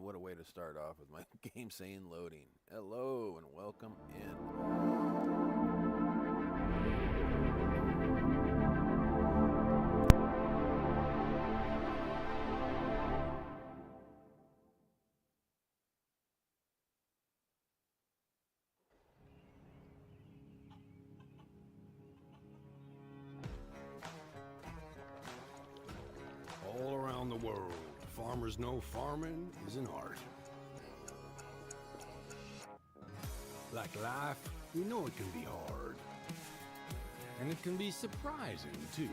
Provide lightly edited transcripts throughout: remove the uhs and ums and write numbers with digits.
What a way to start off with my game saying loading. Hello and welcome in. All around the world, farmers know farming is an art. Like life, we know it can be hard. And it can be surprising, too.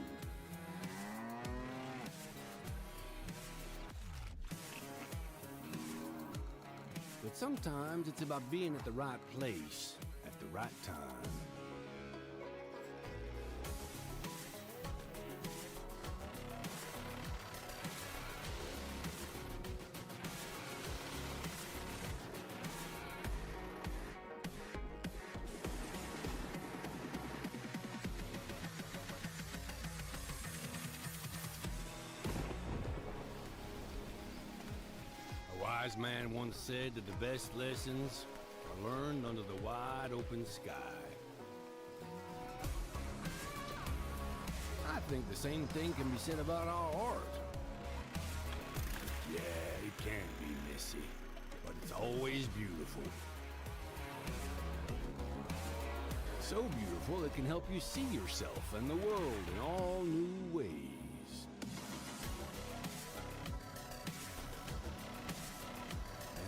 But sometimes it's about being at the right place at the right time. A wise man once said that the best lessons are learned under the wide open sky. I think the same thing can be said about our art. Yeah, it can be messy, but it's always beautiful. So beautiful it can help you see yourself and the world in all new ways.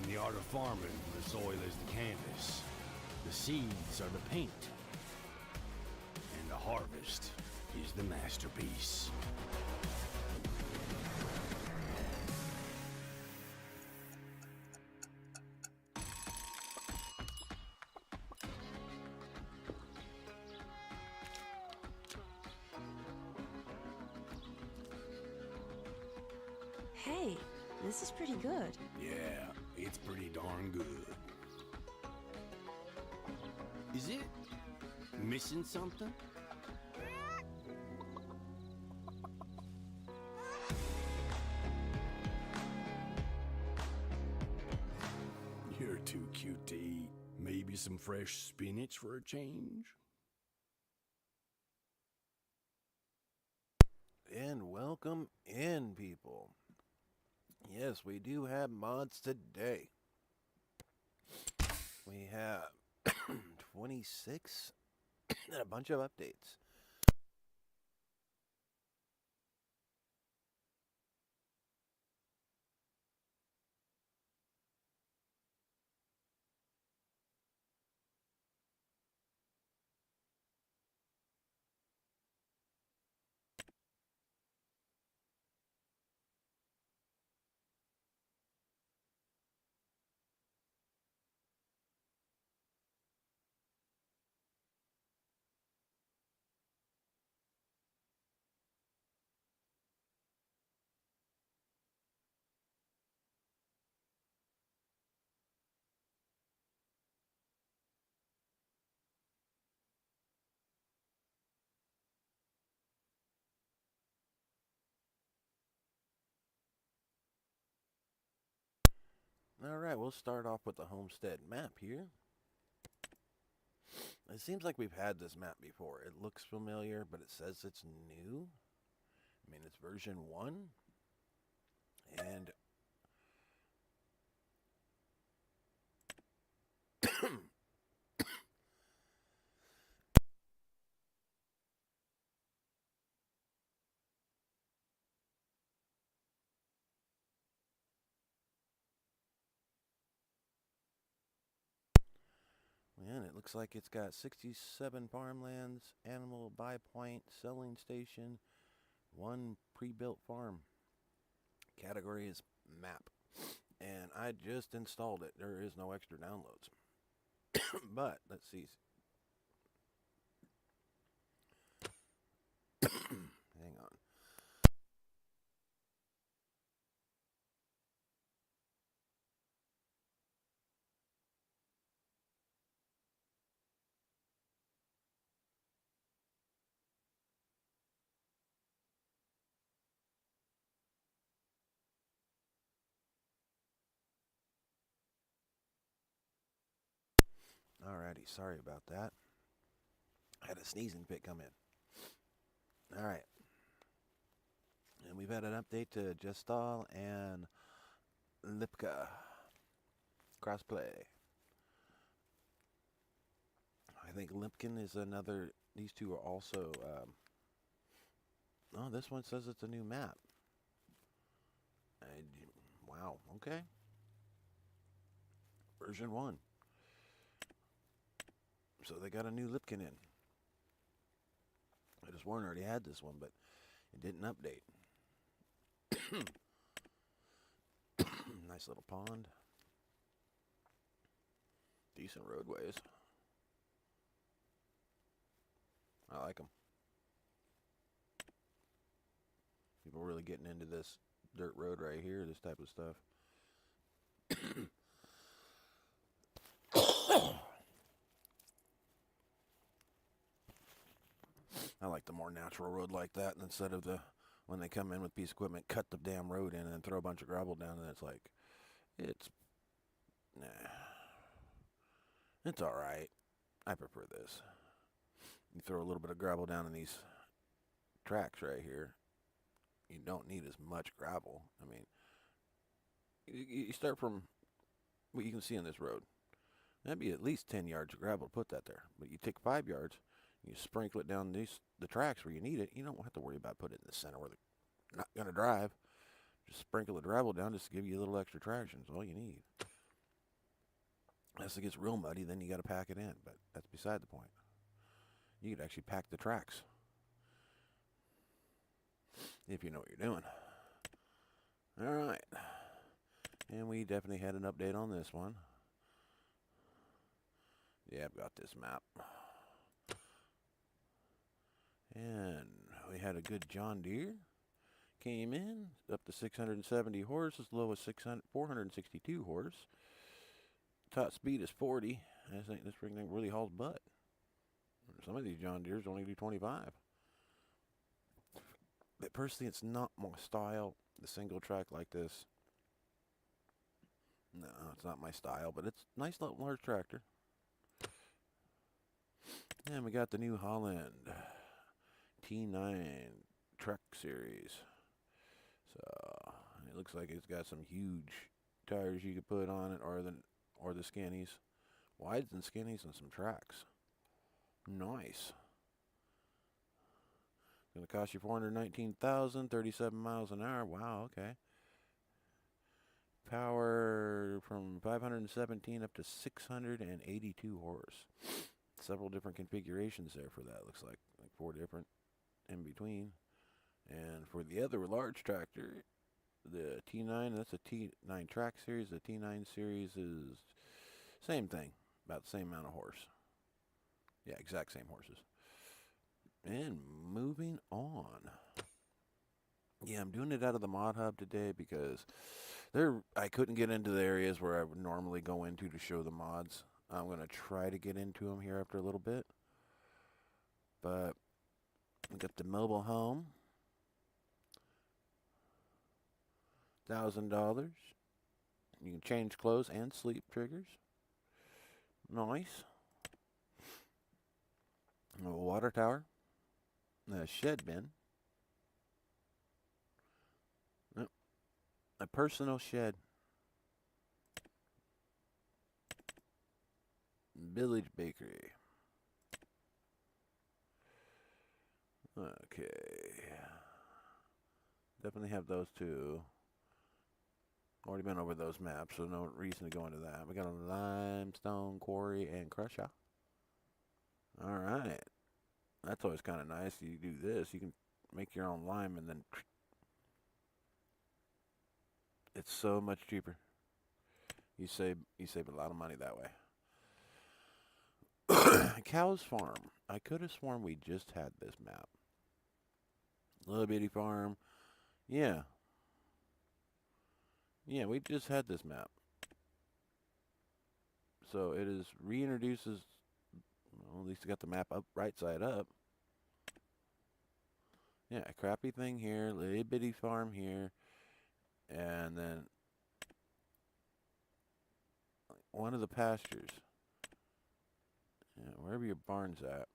In the art of farming, the soil is the canvas, the seeds are the paint, and the harvest is the masterpiece. Hey, this is pretty good. Yeah, it's pretty darn good. Is it missing something? You're too cute to eat. Maybe some fresh spinach for a change? And welcome in, people. Yes, we do have mods today. We have 26 and a bunch of updates. Alright, we'll start off with the homestead map here. It seems like we've had this map before. It looks familiar, but it says it's new. I mean, it's version 1. And and it looks like it's got 67 farmlands, animal buy point, selling station, 1 pre-built farm. Category is map. And I just installed it. There is no extra downloads. But let's see. Hang on. Alrighty, sorry about that. I had a sneezing fit come in. Alright. And we've had an update to Gestal and Lipka. Crossplay. I think Limpkin is another. These two are also. Oh, this one says it's a new map. Wow, okay. Version 1. So they got a new Lipkin in. I just warned already had this one, but it didn't update. Nice little pond. Decent roadways. I like them. People really getting into this dirt road right here, this type of stuff. I like the more natural road like that, and instead of the, when they come in with piece of equipment, cut the damn road in and then throw a bunch of gravel down, and it's like, nah. It's alright. I prefer this. You throw a little bit of gravel down in these tracks right here. You don't need as much gravel. I mean, you start from what you can see on this road. That'd be at least 10 yards of gravel to put that there. But you take 5 yards, you sprinkle it down the tracks where you need it. You don't have to worry about putting it in the center where they're not going to drive. Just sprinkle the gravel down just to give you a little extra traction. That's all you need. Unless it gets real muddy, then you got to pack it in. But that's beside the point. You could actually pack the tracks if you know what you're doing. All right. And we definitely had an update on this one. Yeah, I've got this map. And we had a good John Deere. Came in up to 670 horse, as low as 462 horse. Top speed is 40. I think this thing really hauls butt. Some of these John Deeres only do 25. But personally, it's not my style, the single track like this. No, it's not my style, but it's a nice little large tractor. And we got the New Holland T9 truck series. So it looks like it's got some huge tires you could put on it, or the skinnies, wides and skinnies, and some tracks. Nice. It's gonna cost you $419,000, 37 miles an hour. Wow, okay. Power from 517 up to 682 horse. Several different configurations there for that. Looks like 4 different in between. And for the other large tractor, the T9, that's a T9 track series. The T9 series is same thing, about the same amount of horse. Yeah, exact same horses. And moving on. Yeah, I'm doing it out of the mod hub today because I couldn't get into the areas where I would normally go into to show the mods. I'm going to try to get into them here after a little bit. But we got the mobile home. $1,000. You can change clothes and sleep triggers. Nice. A water tower. A shed bin. A personal shed. Village bakery. Okay. Definitely have those two. Already been over those maps, so no reason to go into that. We got a limestone quarry and crusher. Alright. That's always kind of nice. You do this, you can make your own lime, and then it's so much cheaper. You save a lot of money that way. Cow's Farm. I could have sworn we just had this map. Little bitty farm. Yeah. Yeah, we just had this map. So it is reintroduces, well, at least it got the map up, right side up. Yeah, a crappy thing here, little bitty farm here, and then one of the pastures. wherever your barn's at,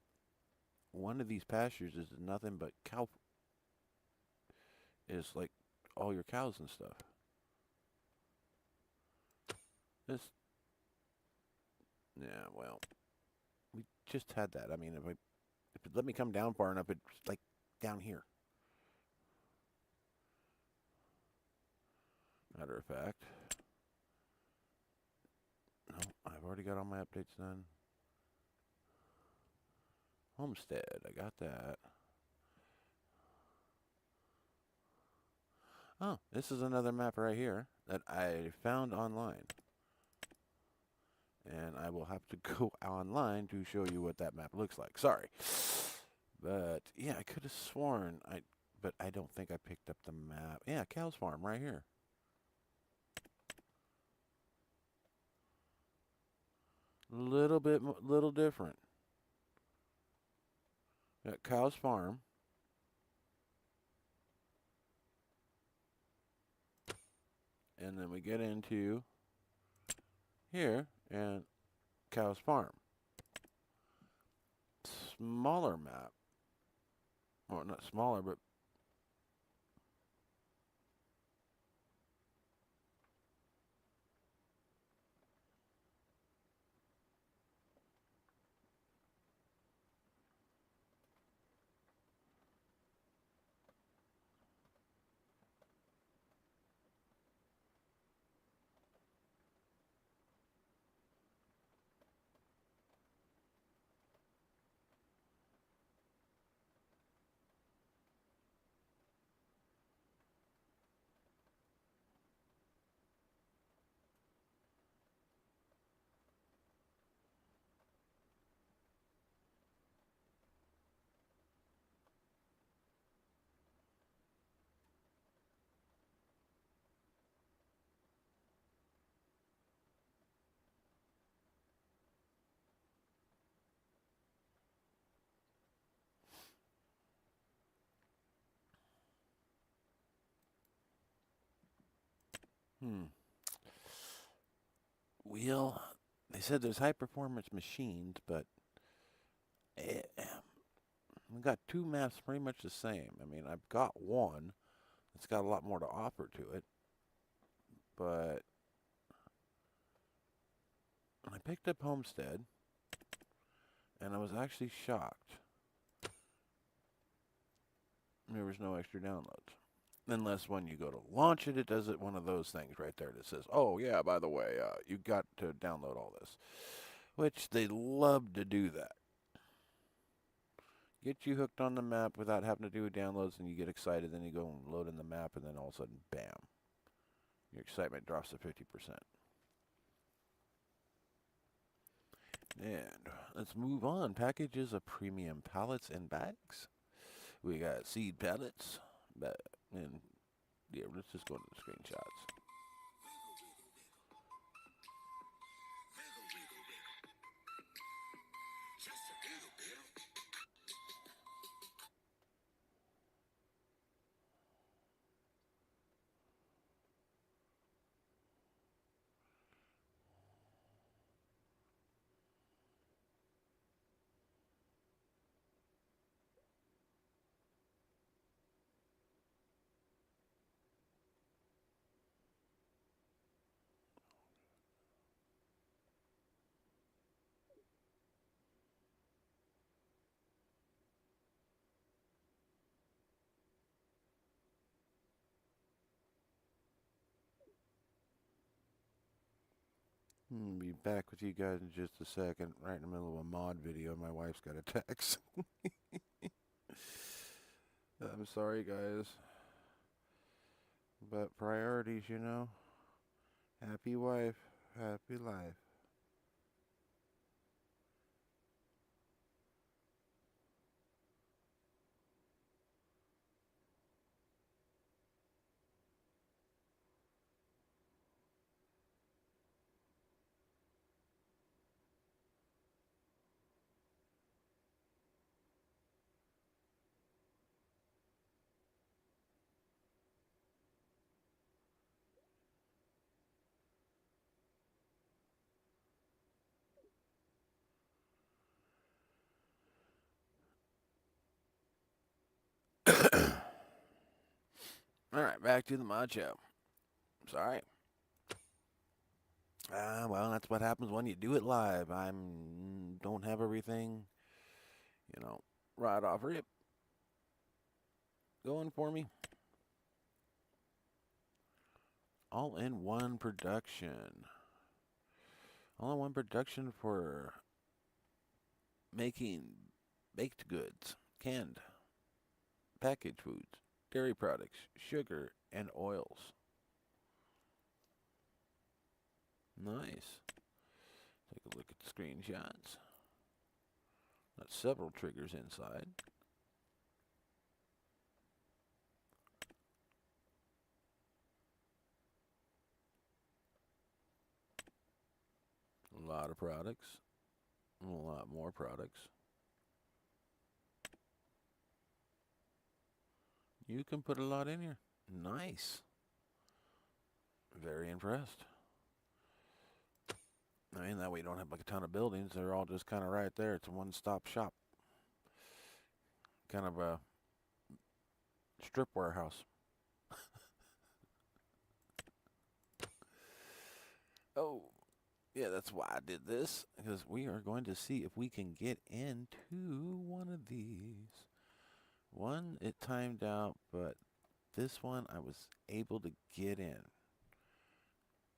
one of these pastures is nothing but cow. Is like all your cows and stuff. This, yeah, well, we just had that. I mean, if it let me come down far enough, it's like down here. Matter of fact, no, I've already got all my updates done. Homestead, I got that. Oh, this is another map right here that I found online. And I will have to go online to show you what that map looks like. Sorry. But, yeah, I could have sworn, but I don't think I picked up the map. Yeah, Cow's Farm right here. Little different. Got Cow's Farm. And then we get into here and Cow's Farm. Smaller map. Well, not smaller, but Well, they said there's high performance machines, but we got two maps pretty much the same. I mean, I've got one that's got a lot more to offer to it, but I picked up Homestead, and I was actually shocked. There was no extra downloads. Unless when you go to launch it, it does it one of those things right there that says, oh, yeah, by the way, you got to download all this. Which they love to do that. Get you hooked on the map without having to do downloads, and you get excited, then you go and load in the map, and then all of a sudden, bam. Your excitement drops to 50%. And let's move on. Packages of premium pallets and bags. We got seed pallets. And yeah, let's just go to the screenshots. Be back with you guys in just a second. Right in the middle of a mod video, my wife's got a text. I'm sorry, guys. But priorities, you know. Happy wife, happy life. Alright, back to the mod show. Sorry. Well, that's what happens when you do it live. Don't have everything, right off rip going for me. All-in-one production. All-in-one production for making baked goods, canned, packaged foods, dairy products, sugar, and oils. Nice. Take a look at the screenshots. Got several triggers inside. A lot of products. A lot more products. You can put a lot in here. Nice. Very impressed. I mean, that way you don't have like a ton of buildings. They're all just kind of right there. It's a one-stop shop. Kind of a strip warehouse. Oh, yeah, that's why I did this. Because we are going to see if we can get into one of these. One, it timed out, but this one I was able to get in.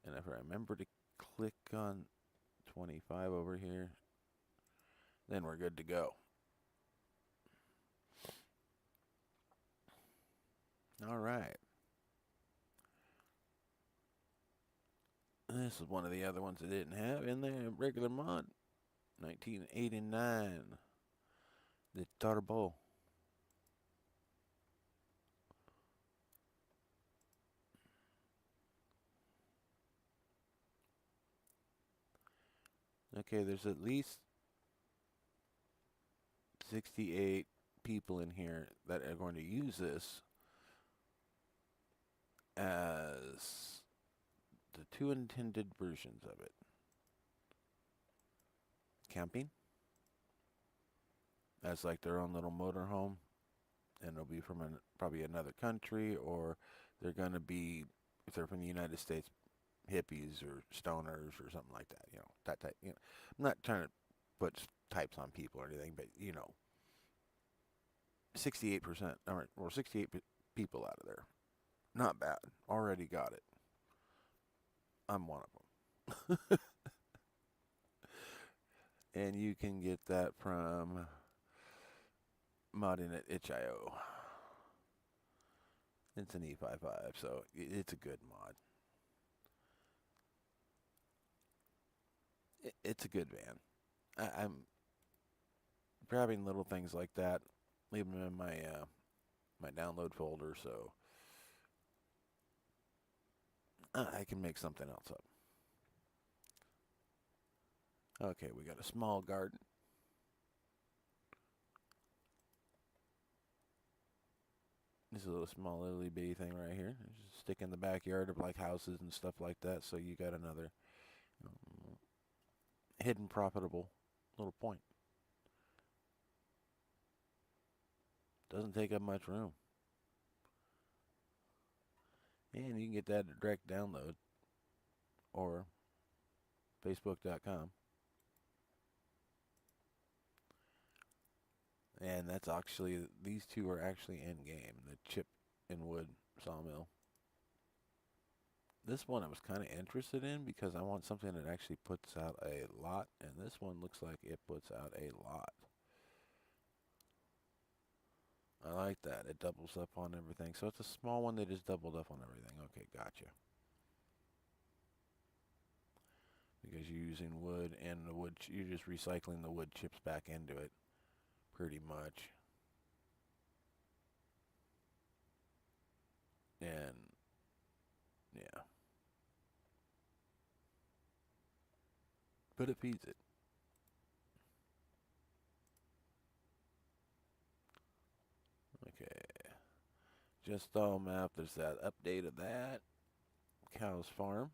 And if I remember to click on 25 over here, then we're good to go. All right. This is one of the other ones I didn't have in the regular mod. 1989. The Turbo. Okay, there's at least 68 people in here that are going to use this as the two intended versions of it. Camping, as like their own little motorhome, and they'll be from probably another country, or they're going to be, if they're from the United States, hippies or stoners or something like that, that type. I'm not trying to put types on people or anything, but 68%, or 68 people out of there. Not bad. Already got it. I'm one of them. And you can get that from modding at itch.io. It's an E55, so it's a good mod. It's a good van. I'm grabbing little things like that, leaving them in my download folder, so I can make something else up. Okay, we got a small garden. This is a little small little bitty thing right here. Just stick in the backyard of like houses and stuff like that, so you got another hidden profitable little point. Doesn't take up much room. And you can get that at direct download or facebook.com. And that's actually, these two are actually in game, the chip and wood sawmill. This one I was kind of interested in because I want something that actually puts out a lot, and this one looks like it puts out a lot. I like that. It doubles up on everything. So it's a small one that just doubled up on everything. Okay, gotcha. Because you're using wood, and the wood, you're just recycling the wood chips back into it, pretty much. And yeah, but it feeds it. Okay, just all map. There's that update of that Cows Farm.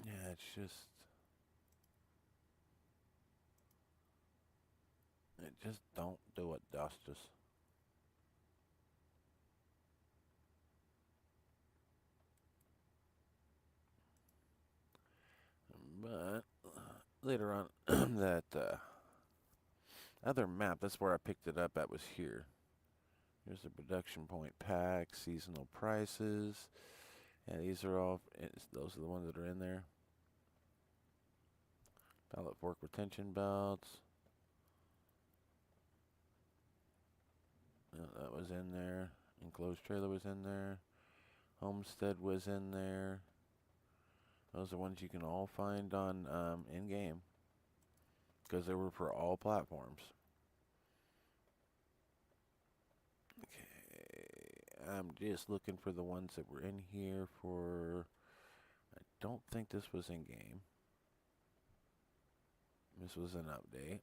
Yeah, it's just Just don't do it, Justice. But later on, that other map, that's where I picked it up at, was here. Here's the production point pack, seasonal prices. Yeah, these are all, those are the ones that are in there. Pallet fork retention belts. That was in there. Enclosed trailer was in there. Homestead was in there. Those are ones you can all find on in-game, because they were for all platforms. Okay, I'm just looking for the ones that were in here for... I don't think this was in-game. This was an update.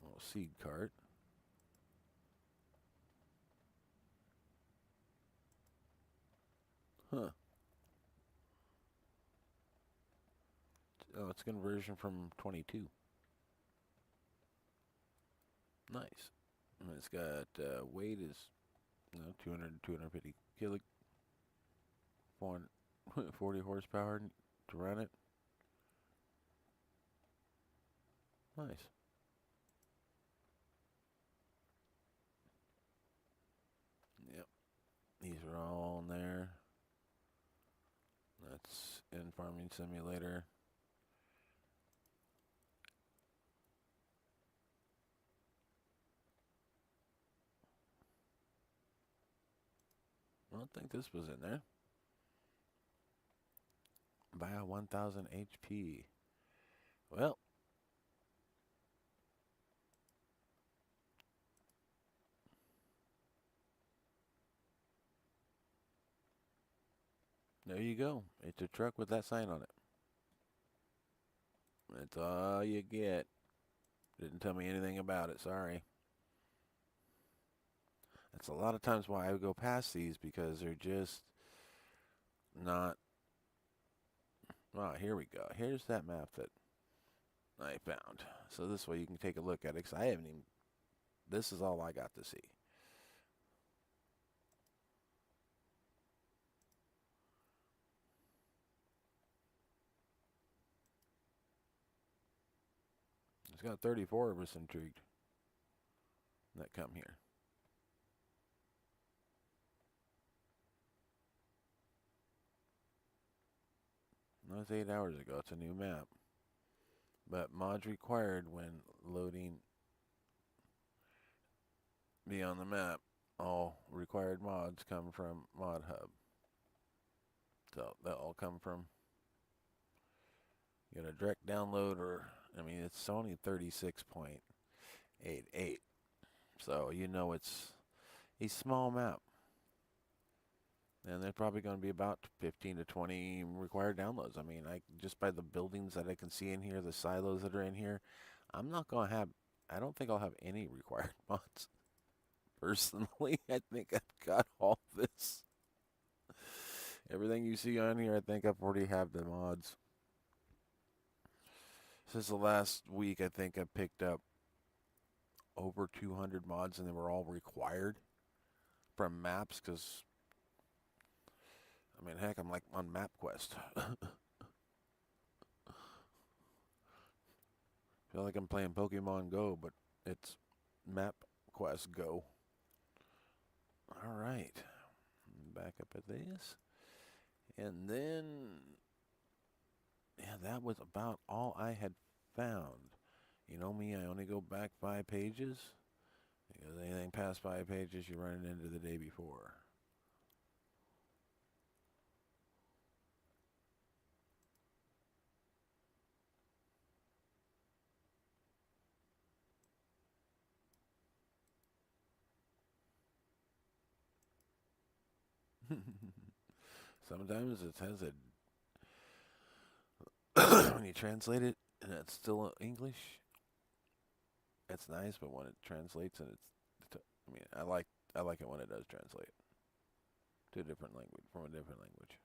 Little seed cart. Huh. Oh, it's conversion from 22. Nice. And it's got weight is 200 250 kilo, 440 horsepower to run it. Nice. Yep. These are all in there. That's in Farming Simulator. I don't think this was in there. Buy a 1000 HP. Well, there you go. It's a truck with that sign on it. That's all you get. Didn't tell me anything about it. Sorry. That's a lot of times why I would go past these, because they're just not... Oh, here we go. Here's that map that I found. So this way you can take a look at it, because I haven't even... This is all I got to see. It's got 34 of us intrigued that come here. That was 8 hours ago. It's a new map. But mods required when loading beyond the map. All required mods come from Mod Hub. So that all come from... You got a direct download, or... I mean, it's only 36.88. So you know it's a small map. And there's probably going to be about 15 to 20 required downloads. I mean, just by the buildings that I can see in here, the silos that are in here, I'm not going to have... I don't think I'll have any required mods. Personally, I think I've got all this. Everything you see on here, I think I've already have the mods. Since the last week, I think I picked up over 200 mods, and they were all required from maps, because, I mean, heck, I'm like on MapQuest. Feel like I'm playing Pokemon Go, but it's MapQuest Go. All right. Back up at this. And then, yeah, that was about all I had found. You know me, I only go back 5 pages. Because anything past 5 pages, you run it into the day before. Sometimes it has a... when you translate it, and it's still English, it's nice, but when it translates and I mean, I like it when it does translate to a different language, from a different language.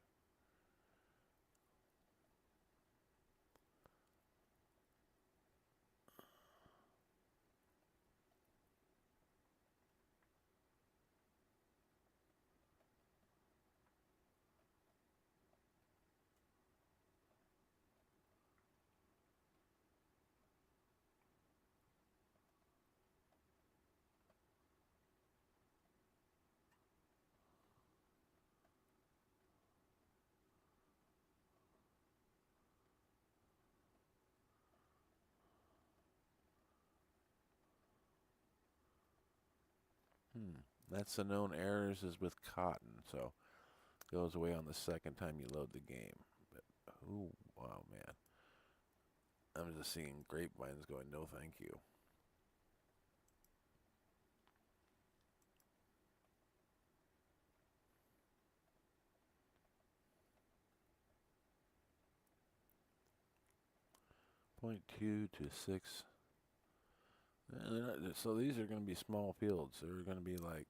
That's the known errors is with cotton, so it goes away on the second time you load the game. But, ooh, wow, man. I'm just seeing grapevines going, no thank you. .2 to 6. So these are going to be small fields. They're going to be like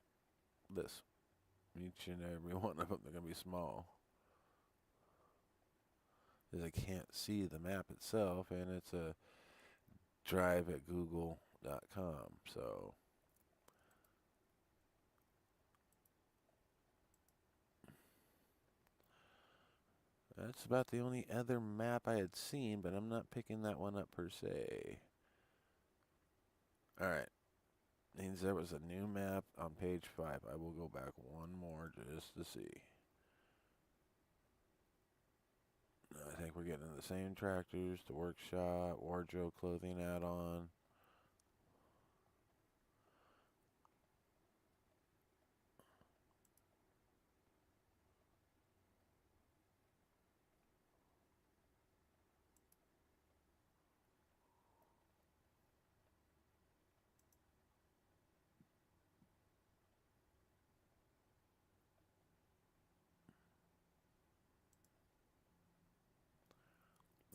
this. Each and every one of them, they're going to be small. Because I can't see the map itself, and it's a drive at google.com. So that's about the only other map I had seen, but I'm not picking that one up per se. Alright. Means there was a new map on page 5. I will go back one more just to see. I think we're getting the same tractors, the workshop, wardrobe, clothing add-on.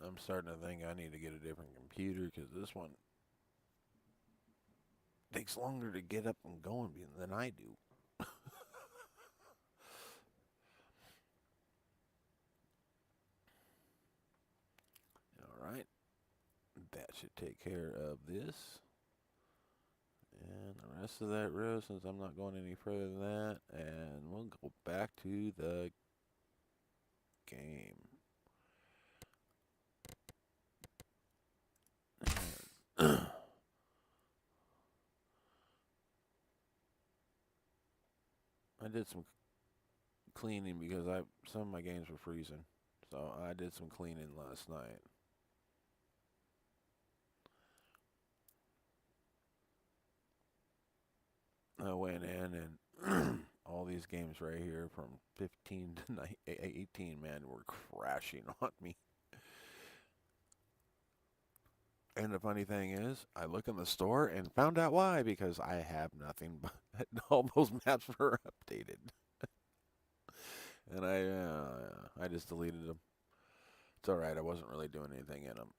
I'm starting to think I need to get a different computer because this one takes longer to get up and going than I do. Alright, that should take care of this. And the rest of that row, since I'm not going any further than that, and we'll go back to the game. I did some cleaning because some of my games were freezing. So I did some cleaning last night. I went in and all these games right here from 15 to 18, man, were crashing on me. And the funny thing is, I look in the store and found out why, because I have nothing but all those maps were updated. And I just deleted them. It's alright, I wasn't really doing anything in them.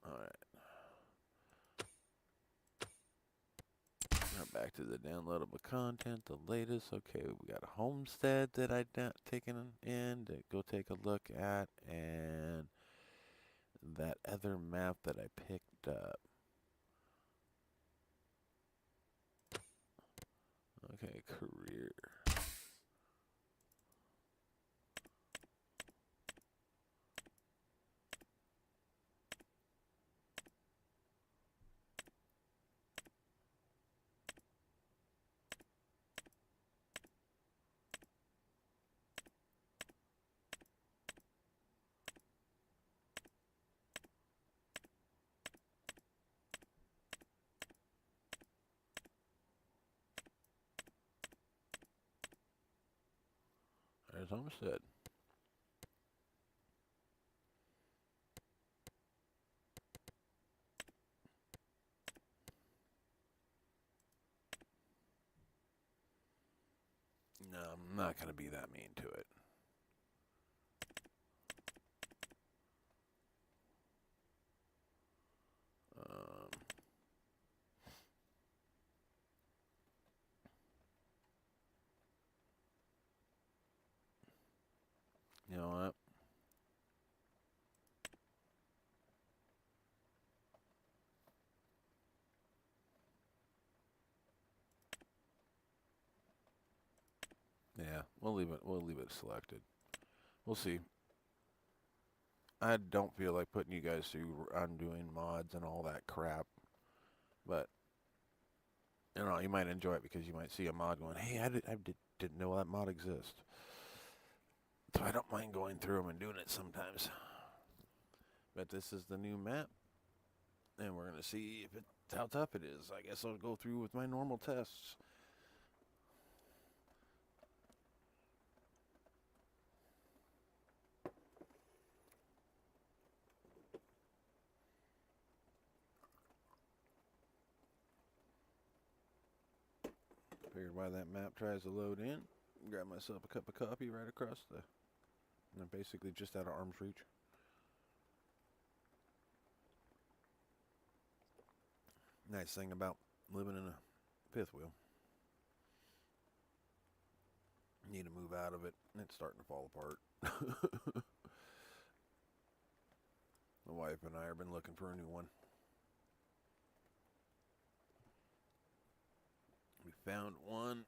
Alright. Now back to the downloadable content, the latest. Okay, we got a homestead that I'd not taken in to go take a look at, and that other map that I picked up. Okay, career. There's homestead. No, I'm not going to be that mean to it. You know what? Yeah, we'll leave it. We'll leave it selected. We'll see. I don't feel like putting you guys through undoing mods and all that crap, but you know, you might enjoy it because you might see a mod going, "Hey, didn't know that mod exists." So I don't mind going through them and doing it sometimes. But this is the new map, and we're gonna see if it That's how tough it is. I guess I'll go through with my normal tests. Figured while that map tries to load in, grab myself a cup of coffee right across the, and I'm basically just out of arm's reach. Nice thing about living in a fifth wheel. You need to move out of it, and it's starting to fall apart. The wife and I have been looking for a new one. We found one.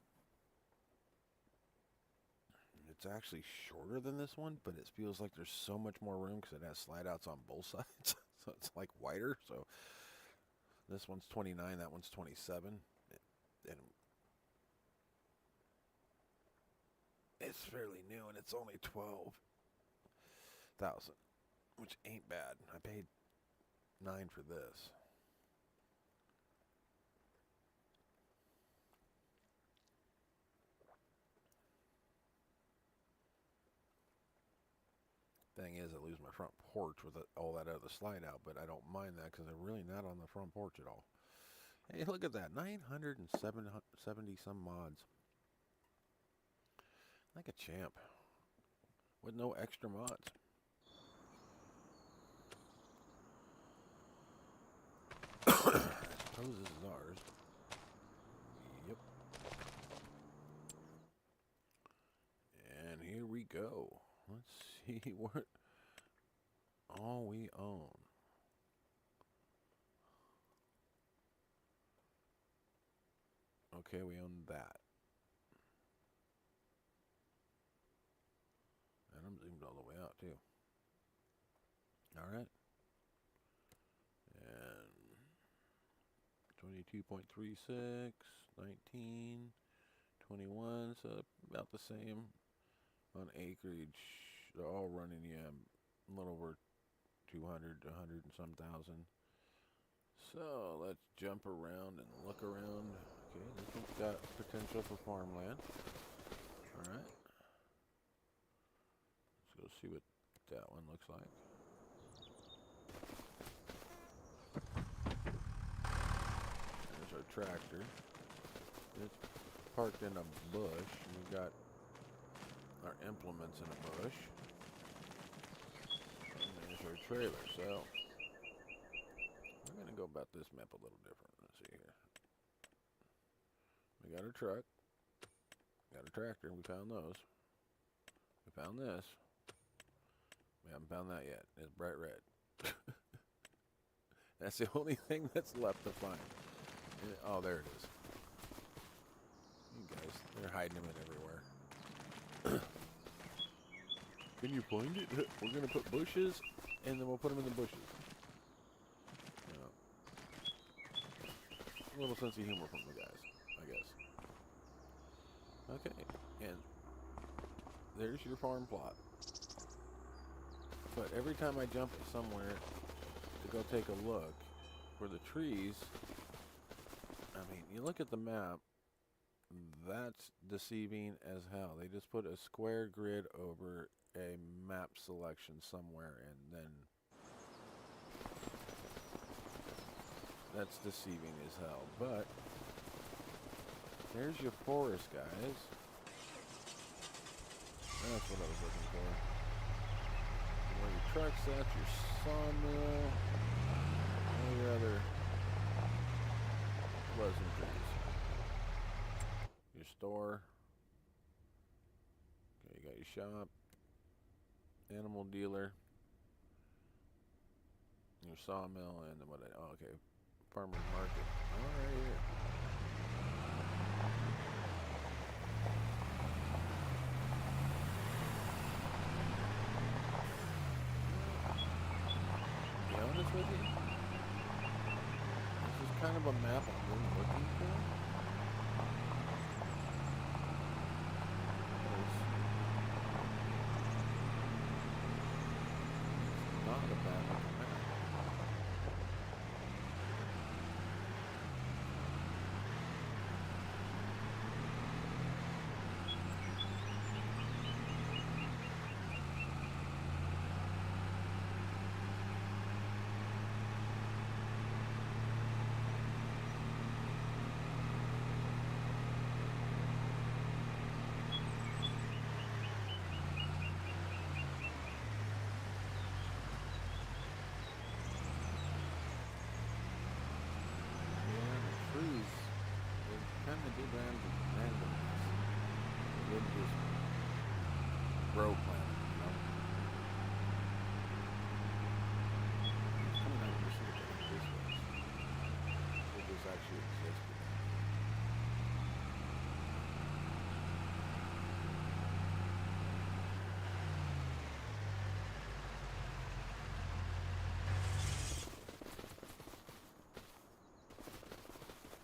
It's actually shorter than this one, but it feels like there's so much more room because it has slide outs on both sides. So it's like wider. So this one's 29, that one's 27. And it's fairly new, and it's only 12,000, which ain't bad. I paid $9 for this. Thing is, I lose my front porch with all that other slide out, but I don't mind that because I'm really not on the front porch at all. Hey, look at that, 970 some mods. Like a champ, with no extra mods. I suppose this is ours. Yep. And here we go. Let's see what all we own. Okay, we own that. And I'm zoomed all the way out too. Alright. And 22.36, 19, 21, so about the same on acreage. They're all running, yeah, a little over 200 to 100 and some thousand. So let's jump around and look around. Okay, this one's got potential for farmland. Alright. Let's go see what that one looks like. There's our tractor. It's parked in a bush. We've got our implements in a bush. And there's our trailer. So we're gonna go about this map a little different. Let's see here. We got our truck. Got a tractor. We found those. We found this. We haven't found that yet. It's bright red. That's the only thing that's left to find. Oh, there it is. You guys, they're hiding them in everywhere. Can you find it? We're going to put bushes, and then we'll put them in the bushes. You know, a little sense of humor from the guys, I guess. Okay, and there's your farm plot. But every time I jump somewhere to go take a look for the trees, I mean, you look at the map, that's deceiving as hell. They just put a square grid over a map selection somewhere, and then that's deceiving as hell. But there's your forest, guys. That's what I was looking for. Where your truck's at, your sawmill, all your other pleasantries. Your store. Okay, you got your shop. Animal dealer. Your sawmill, and then what? Oh, okay. Farmer's market. All right here. To be honest with you, this is kind of a map I'm really looking for. Not a bad map. didn't just bro plan it, you know? It's coming out of see what the heck this was. If this actually existed.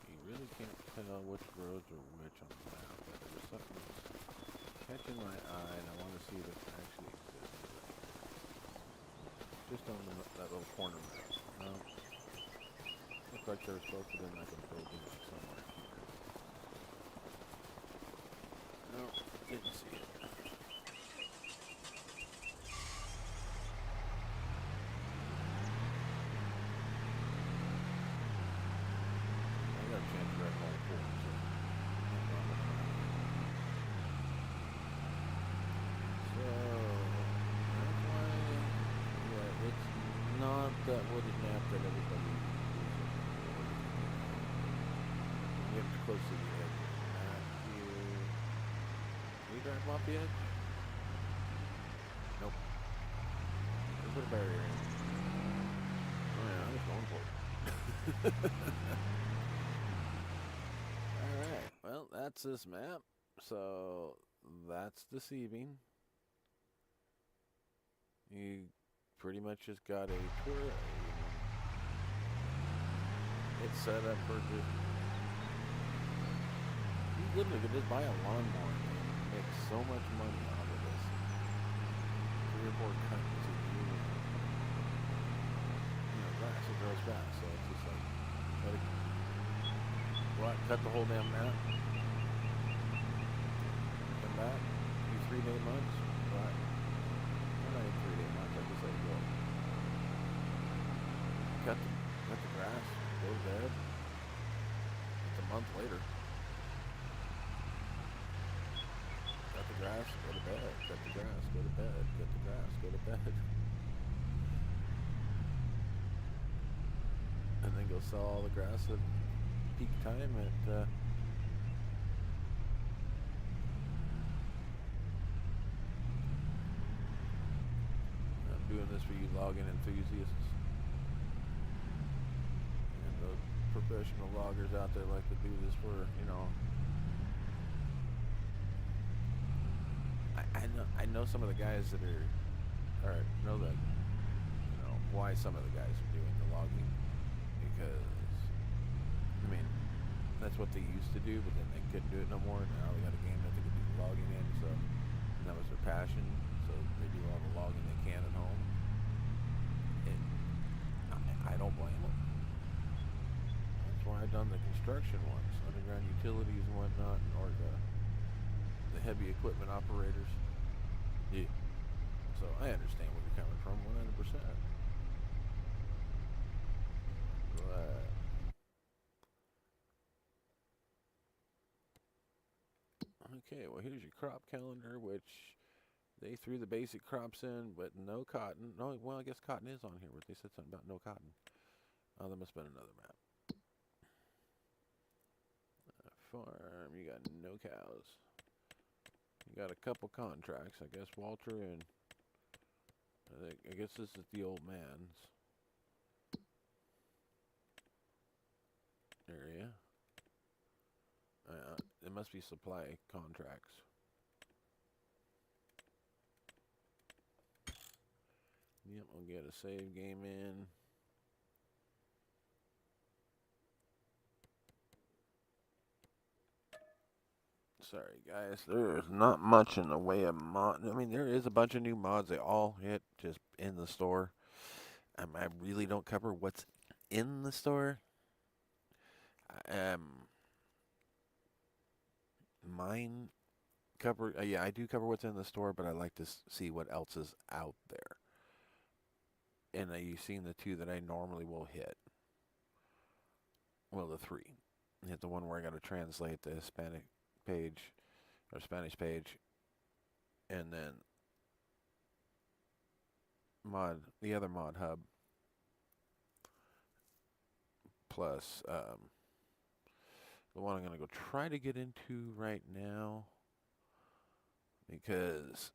You really can't tell which roads are which on the map, but there's something that's catching my eye, and I want to see if it actually exists. Just on that little corner map. No. Looks like there's supposed to be like a building somewhere here. No, didn't see it. I got a chance to wreck all four, so not wrong with that. So that's why, yeah, it's not that wooded map that everybody uses. Get close to the edge. Not here. Can you drive off the edge? Nope. There's put a barrier in. Oh yeah, I was going for it. Alright, well, that's this map. So, that's deceiving. You pretty much just got a tour. It's set up for just... You literally could just buy a lawnmower and make so much money out of this. 3 or 4 cuts a year. You know, grass, it grows fast, so it's just like, let it go out, cut the whole damn map. Come back, do 3-day months, right? Not even 3-day months, I just let it go. Cut the grass, go to bed. It's a month later. Cut the grass, go to bed. Cut the grass, go to bed. Cut the grass, go to bed. And then go sell all the grass at peak time at I'm doing this for you logging enthusiasts. And those professional loggers out there like to do this for, you know, I know some of the guys that know that, you know, why some of the guys are doing the logging, because, I mean, that's what they used to do, but then they couldn't do it no more. Now they got a game that they can do logging in, so that was their passion, so they do all the logging they can at home. I don't blame them. That's why I've done the construction ones, underground utilities and whatnot, or the heavy equipment operators. Yeah. So I understand where you're coming from 100%. But okay, well here's your crop calendar, which they threw the basic crops in, but no cotton. No, well I guess cotton is on here, but they said something about no cotton. Oh, there must have been another map. Farm, you got no cows. You got a couple contracts, I guess Walter and I guess this is the old man's area. It must be supply contracts. Yep, I'll get a save game in. Sorry guys, there's not much in the way of mod. I mean, there is a bunch of new mods. They all hit just in the store. I really don't cover what's in the store. Mine cover, yeah, I do cover what's in the store, but I like to see what else is out there. And you've seen the 2 that I normally will hit. Well, the 3. Hit the one where I got to translate the Hispanic page or Spanish page, and then the other mod hub, plus the one I'm gonna go try to get into right now because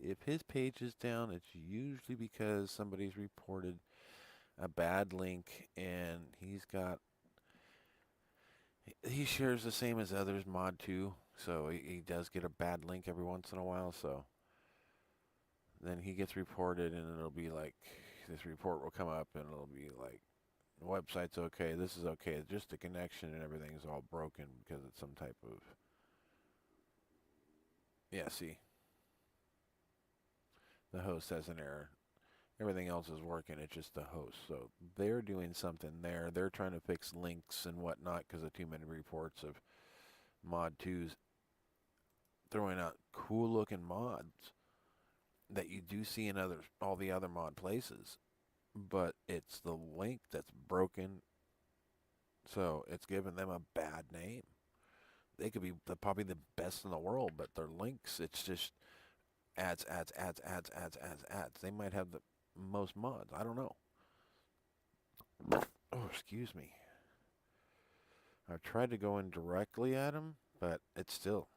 if his page is down, it's usually because somebody's reported a bad link, and he shares the same as others, mod 2, so he does get a bad link every once in a while, so then he gets reported, and it'll be like, this report will come up, and it'll be like, the website's okay, this is okay, just the connection and everything's all broken because it's some type of, yeah, see, the host has an error. Everything else is working, it's just the host. So they're doing something there. They're trying to fix links and whatnot because of too many reports of mod 2s throwing out cool looking mods that you do see in all the other mod places. But it's the link that's broken, so it's giving them a bad name. They could be probably the best in the world, but their links, it's just ads. They might have the most mods. I don't know. Oh, excuse me. I've tried to go in directly at them, but it's still,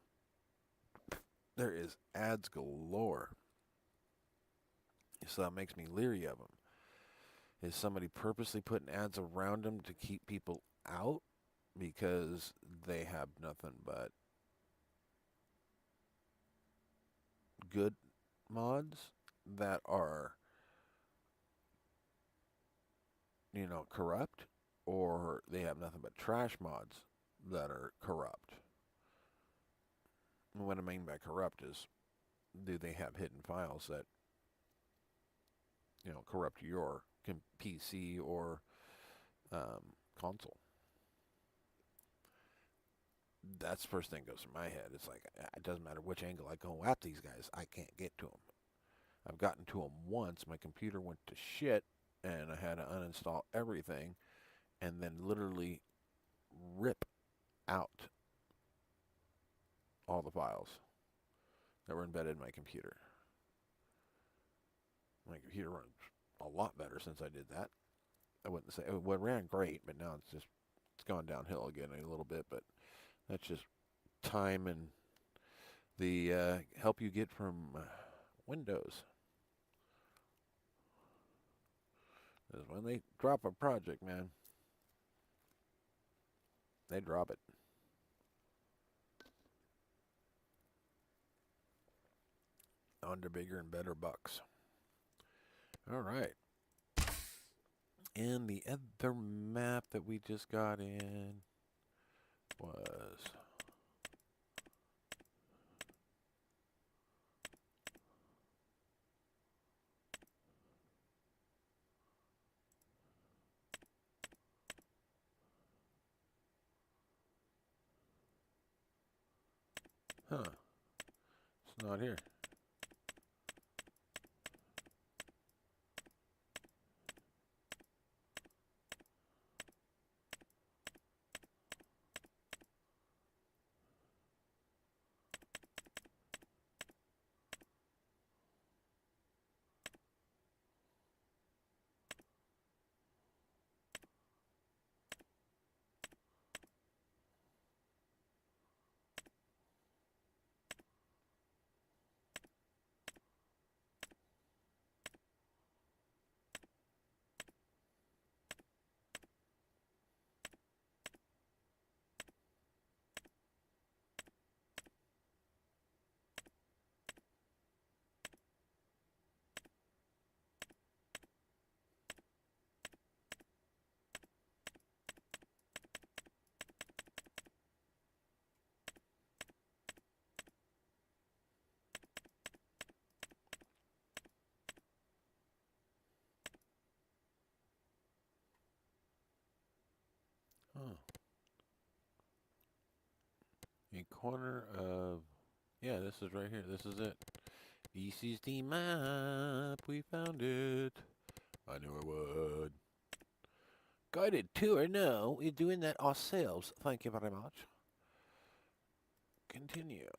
there is ads galore. So that makes me leery of them. Is somebody purposely putting ads around them to keep people out because they have nothing but good mods that are, corrupt, or they have nothing but trash mods that are corrupt? And what I mean by corrupt is, do they have hidden files that, corrupt your PC or console? That's the first thing that goes through my head. It's like, it doesn't matter which angle I go at these guys, I can't get to them. I've gotten to them once, my computer went to shit, and I had to uninstall everything, and then literally rip out all the files that were embedded in my computer. My computer runs a lot better since I did that. I wouldn't say, it ran great, but now it's gone downhill again a little bit, but that's just time and the help you get from Windows. Because when they drop a project, man, they drop it. On to bigger and better bucks. All right. And the other map that we just got in was... Huh. It's not here. Oh. A corner of... Yeah, this is right here. This is it. This is the map. We found it. I knew I would. Guided tour? No, we're doing that ourselves. Thank you very much. Continue.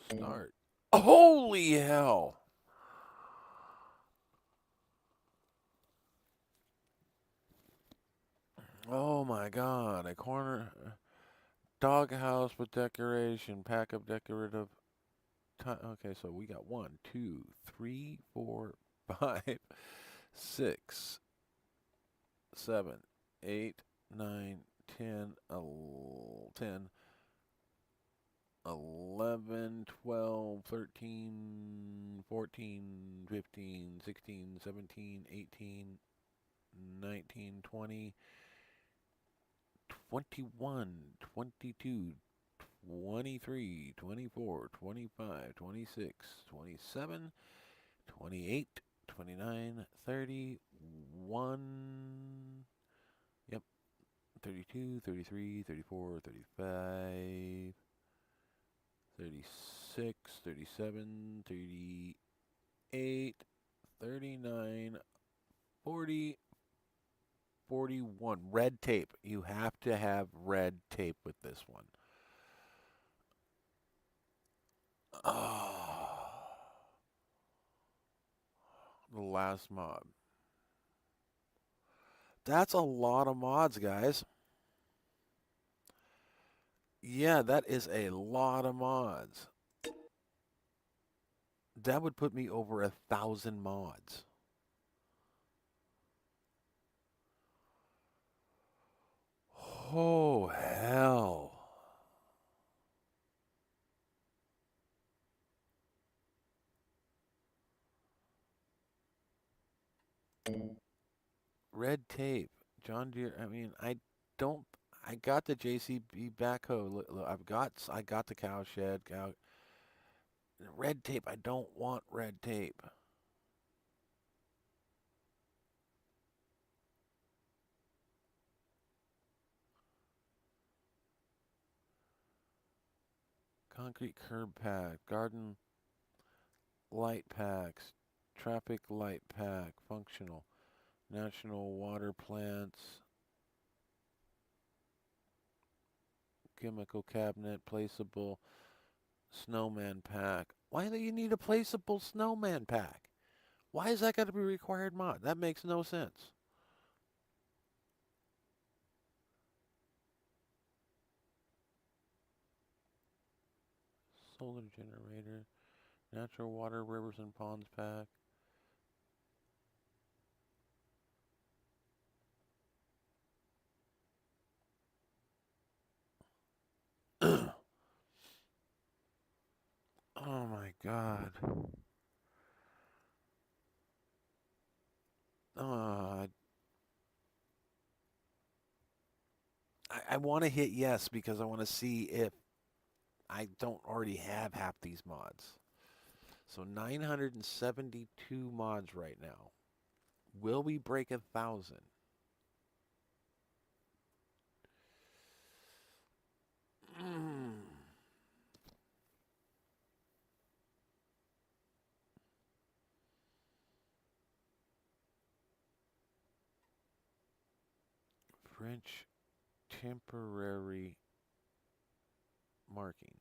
Start. Holy hell! Oh my god, a corner... Doghouse with decoration. Pack of decorative. Okay, so we got 1, 2, 3, 4, 5, 6, 7, 8, 9, 10, 10, 11, 12, 13, 14, 15, 16, 17, 18, 19, 20, 21, 22, 23, 24, 25, 26, 27, 28, 29, 30, 1, yep, 32, 33, 34, 35, 36, 37, 38, 39, 40, 41. Red tape. You have to have red tape with this one. Oh, the last mod. That's a lot of mods, guys. Yeah, that is a lot of mods. That would put me over 1,000 mods. Oh, hell. Red tape. John Deere. I mean, don't. I got the JCB backhoe. I got the cow shed. Red tape. I don't want red tape. Concrete curb pack. Garden light packs. Traffic light pack. Functional. National water plants. Chemical cabinet. Placeable. Snowman pack. Why do you need a placeable snowman pack? Why is that got to be a required mod? That makes no sense. Solar generator. Natural water, rivers and ponds pack. Oh my God. Uh, I want to hit yes because I want to see if I don't already have half these mods. So 972 mods right now. Will we break 1,000? French temporary marking.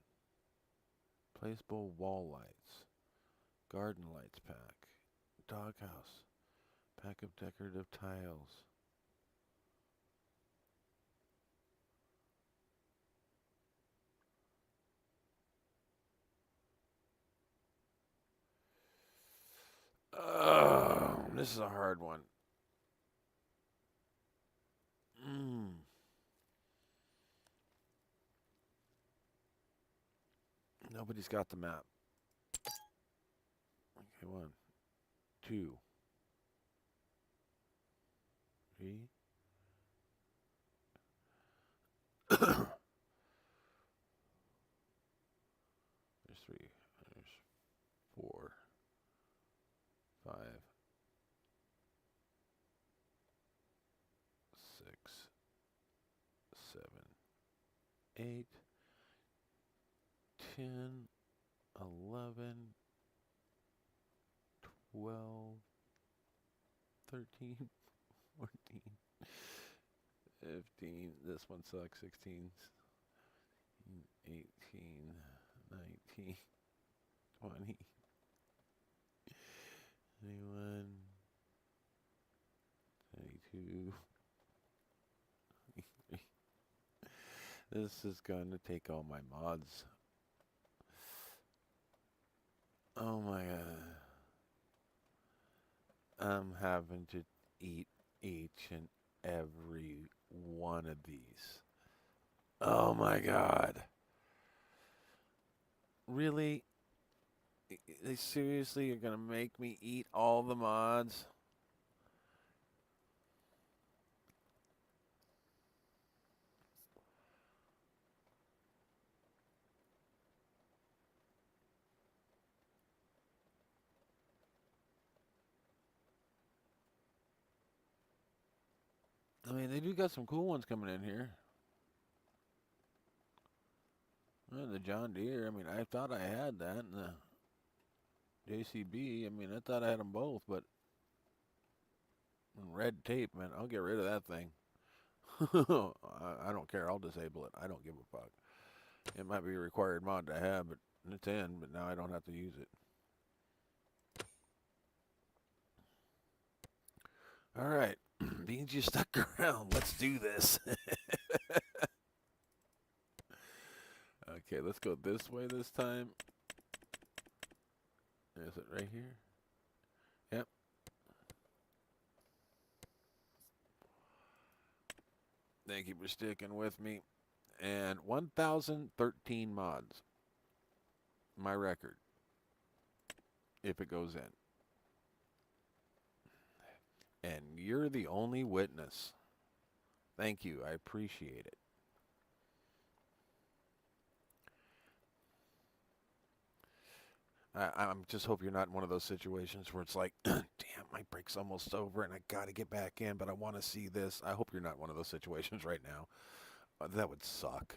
Placeable wall lights. Garden lights pack. Doghouse. Pack of decorative tiles. This is a hard one. Nobody's got the map. Okay, 1, 2, 3. There's 3. There's 4, 5, 6, 7, 8, 10, 11, 12, 13, 14, 15. This one sucks. 16, 18, 19, 20, 21, 22, 23. This is going to take all my mods. Oh my god. I'm having to eat each and every one of these. Oh my god. Really? They seriously are going to make me eat all the mods? I mean, they do got some cool ones coming in here. The John Deere, I mean, I thought I had that. And the JCB, I mean, I thought I had them both, but red tape, man, I'll get rid of that thing. I don't care. I'll disable it. I don't give a fuck. It might be a required mod to have, but it's in, but now I don't have to use it. All right. Beans, you stuck around. Let's do this. Okay, let's go this way this time. Is it right here? Yep. Thank you for sticking with me. And 1,013 mods. My record. If it goes in. And you're the only witness. Thank you. I appreciate it. I just hope you're not in one of those situations where it's like, damn, my break's almost over and I got to get back in, but I want to see this. I hope you're not in one of those situations right now. That would suck.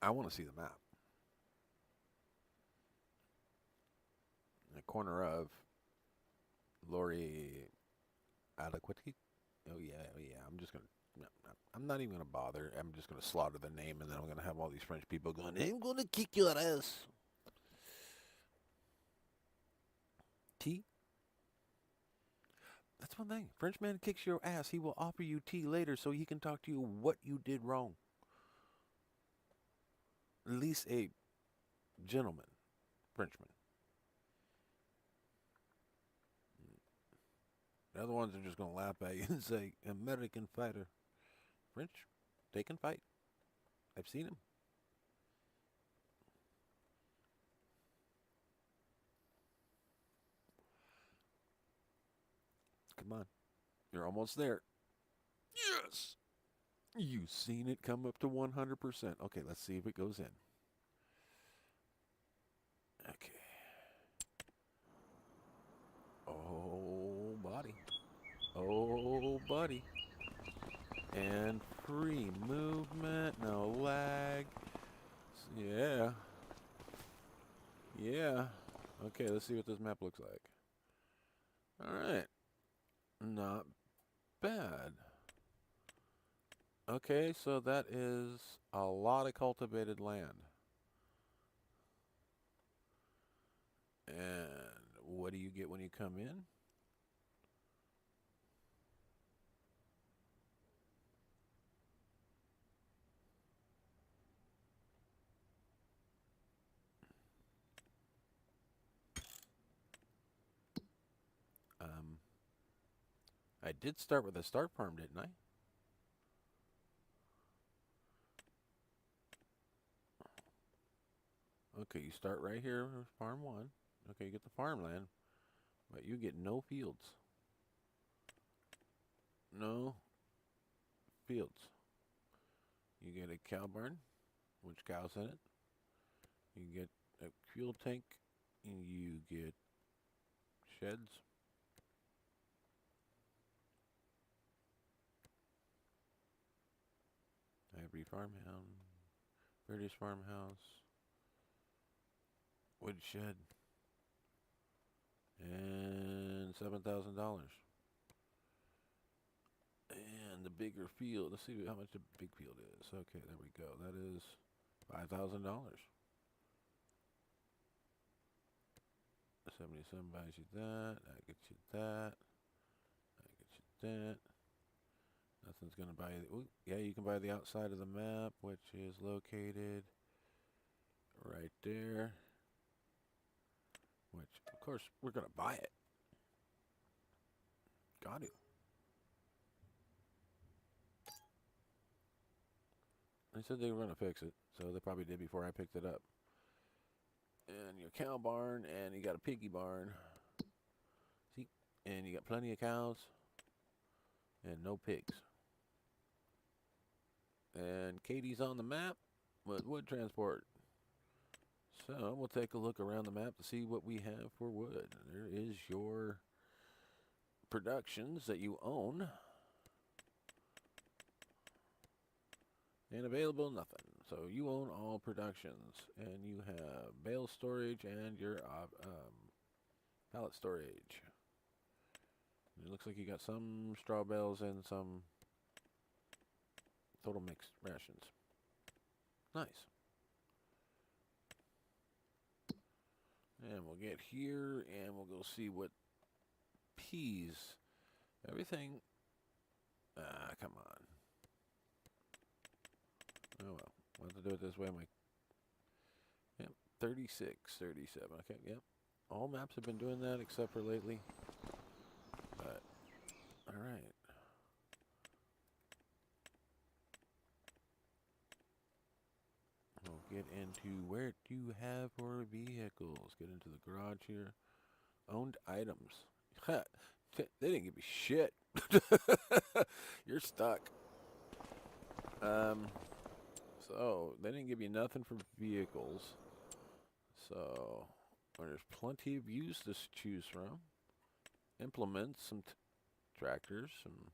I want to see the map. In the corner of Lori Adequati. Oh yeah. I'm just gonna. I'm not even gonna bother. I'm just gonna slaughter the name, and then I'm gonna have all these French people going, "I'm gonna kick your ass." Tea. That's one thing. French man kicks your ass. He will offer you tea later, so he can talk to you what you did wrong. At least a gentleman, Frenchman. The other ones are just gonna laugh at you and say, "American fighter." French, they can fight. I've seen him. Come on. You're almost there. Yes! You've seen it come up to 100%. Okay, let's see if it goes in. Okay. Oh, buddy. Oh, buddy. And free movement, no lag. Yeah. Yeah. Okay, let's see what this map looks like. Alright. Not bad. Okay, so that is a lot of cultivated land. And what do you get when you come in? I did start with a start farm, didn't I? Okay, you start right here with farm 1. Okay, you get the farmland, but you get no fields. No fields. You get a cow barn, which cows in it. You get a fuel tank, and you get sheds. Every farmhouse, British farmhouse, wood shed, and $7,000. And the bigger field, let's see how much the big field is. Okay, there we go. That is $5,000. 77 buys you that. That gets you that. That gets you that. Nothing's going to buy you. Ooh, yeah, you can buy the outside of the map, which is located right there. Which, of course, we're going to buy it. Got to. They said they were going to fix it, so they probably did before I picked it up. And your cow barn, and you got a piggy barn. See? And you got plenty of cows, and no pigs. And Katie's on the map with wood transport. So we'll take a look around the map to see what we have for wood. There is your productions that you own. And available, nothing. So you own all productions, and you have bale storage and your pallet storage. It looks like you got some straw bales and some total mixed rations. Nice. And we'll get here, and we'll go see what peas. Everything. Come on. Oh well, we'll have to do it this way. Yep, 36, 37. Okay, yep. All maps have been doing that except for lately. But, alright. We'll get into where do you have for vehicles. Get into the garage here. Owned items. They didn't give me shit. You're stuck. So, they didn't give you nothing for vehicles. So, there's plenty of used to choose from. Implements, some tractors, some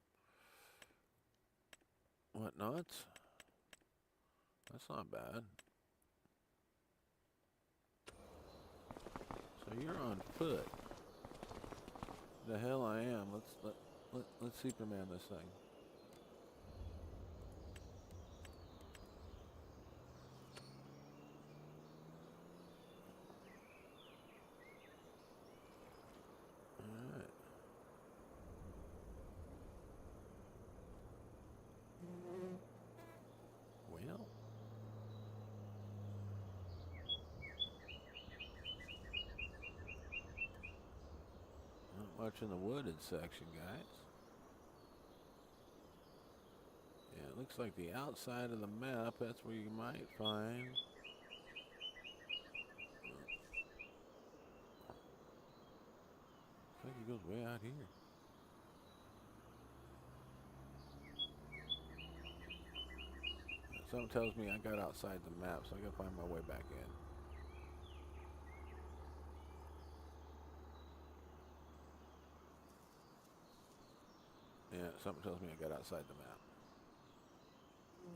whatnots. That's not bad. So you're on foot. The hell I am. Let's Superman this thing. Alright. Well. Not much in the wooded section, guys. Yeah, it looks like the outside of the map, that's where you might find. I think it goes way out here. Something tells me I got outside the map, so I gotta find my way back in. Yeah, something tells me I got outside the map.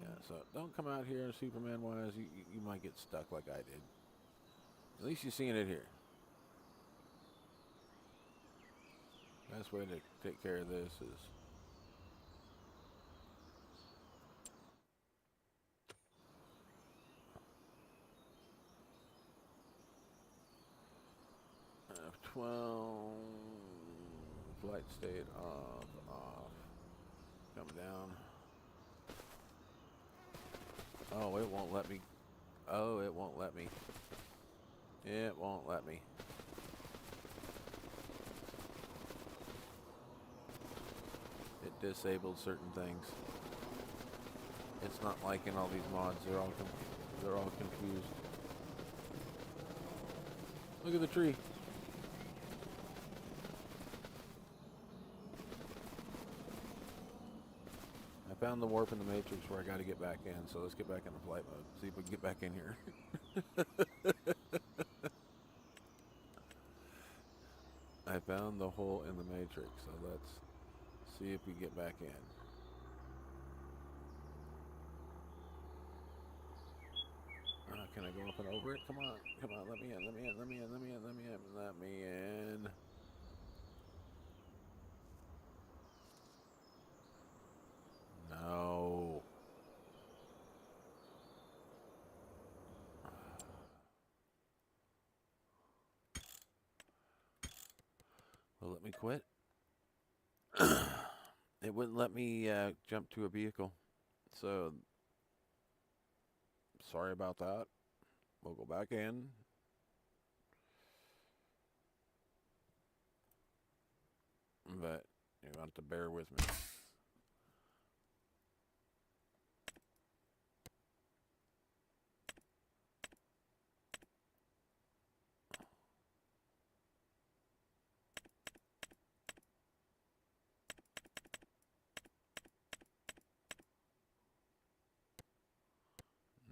Yeah, so don't come out here Superman-wise. You might get stuck like I did. At least you're seeing it here. Best way to take care of this is F12 flight state off. Come down. Oh, it won't let me. Oh, it won't let me. It won't let me. It disabled certain things. It's not liking all these mods. They're all confused. Look at the tree. I found the warp in the matrix where I got to get back in. So let's get back into flight mode. See if we can get back in here. I found the hole in the matrix. So let's see if we get back in. Can I go up and over it? Come on, come on, let me in, let me in, let me in, let me in, let me in, let me in. No. let me quit. It wouldn't let me jump to a vehicle. So, sorry about that. We'll go back in. But you have to bear with me.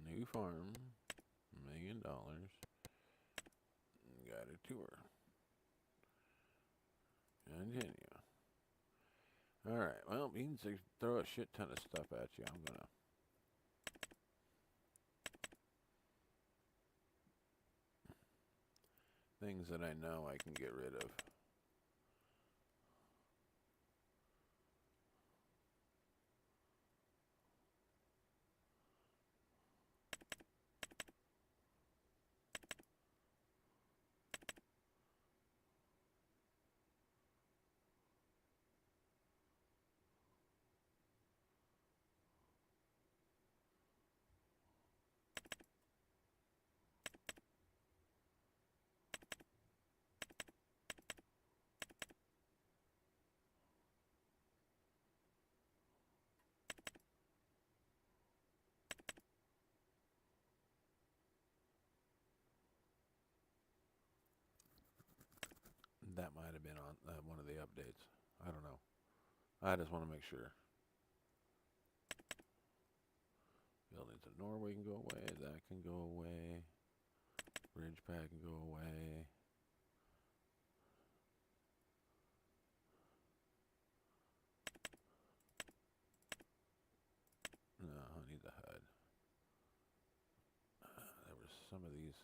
New farm, $1 million. Got a tour. Continue. Alright, well, he can throw a shit ton of stuff at you. I'm gonna... Things that I know I can get rid of. That might have been on one of the updates. I don't know. I just want to make sure. Buildings in Norway can go away. That can go away. Bridge pad can go away. No, I need the HUD. There was some of these.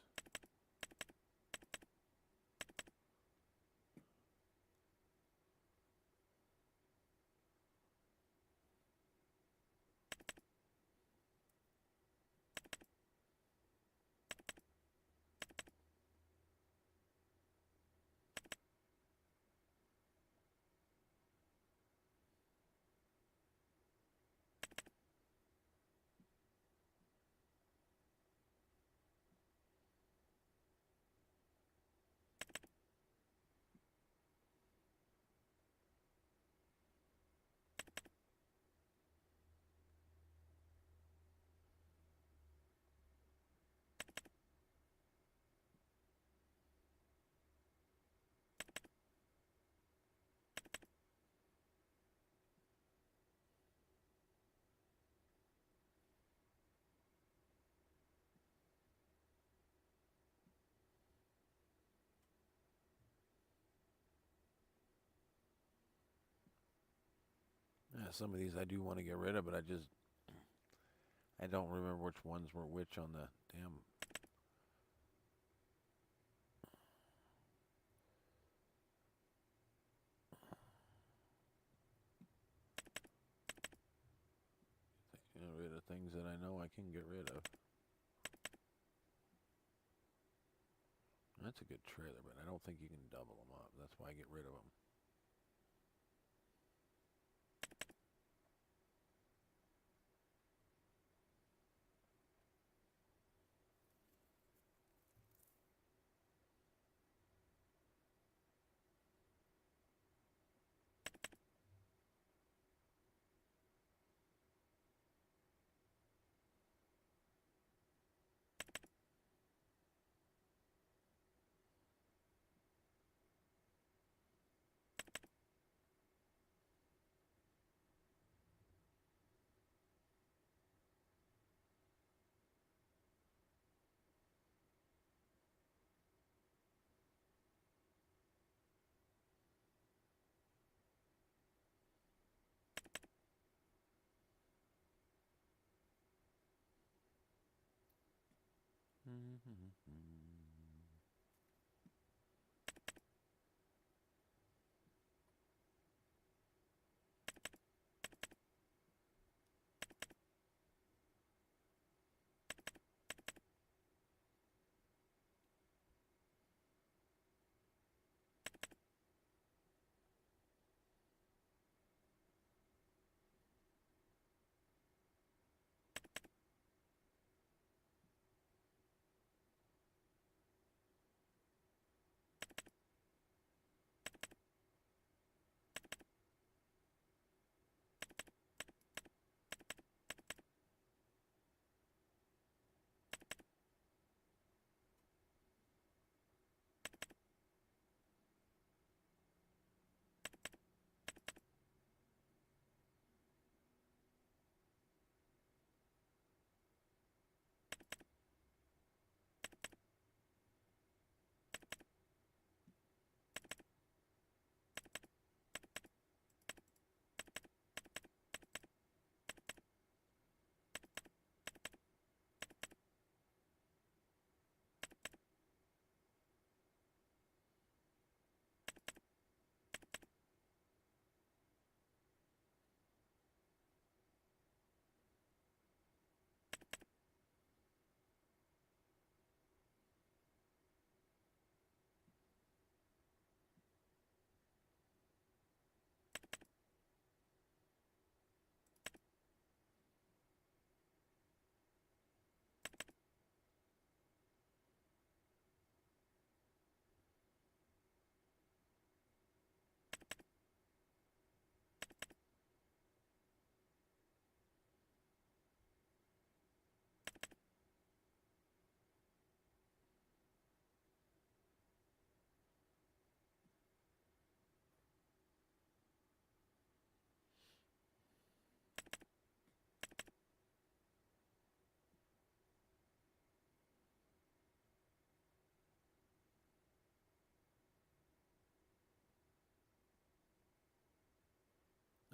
Yeah, some of these I do want to get rid of, but I don't remember which ones were which on the damn. Get rid of things that I know I can get rid of. That's a good trailer, but I don't think you can double them up. That's why I get rid of them.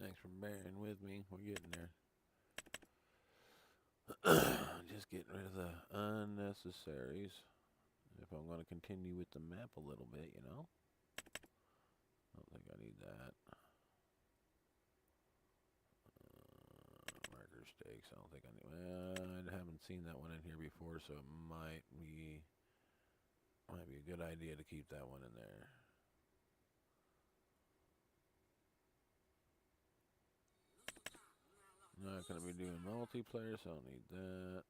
Thanks for bearing with me. We're getting there. Just getting rid of the unnecessaries. If I'm going to continue with the map a little bit, you know. I don't think I need that. Marker stakes. I don't think I need. Well, I haven't seen that one in here before, so it might be a good idea to keep that one in there. Not going to be doing multiplayer, so I don't need that.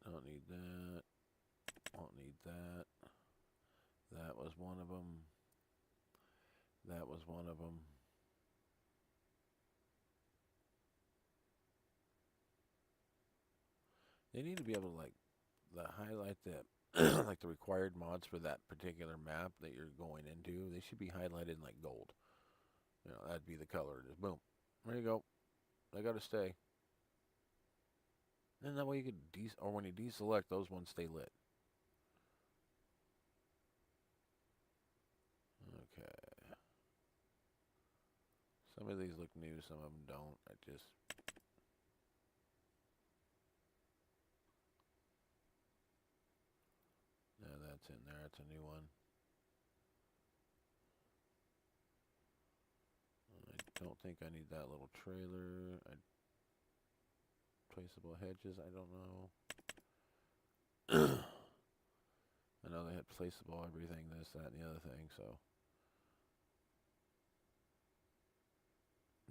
Don't need that. Won't need that. That was one of them. That was one of them. They need to be able to highlight that, like the required mods for that particular map that you're going into. They should be highlighted in like gold. You know, that'd be the color. Just boom, there you go. They got to stay. And that way you could or when you deselect, those ones stay lit. Okay. Some of these look new, some of them don't. Yeah, that's in there. That's a new one. I don't think I need that little trailer. Placeable hedges, I don't know. I know they had placeable everything, this, that, and the other thing, so.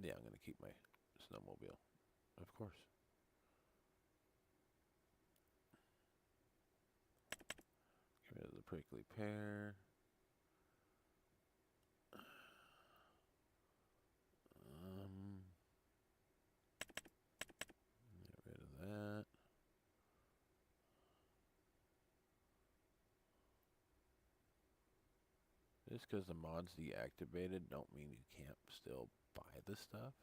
Yeah, I'm going to keep my snowmobile, of course. Get rid of the prickly pear. Get rid of that. Just because the mod's deactivated don't mean you can't still buy the stuff.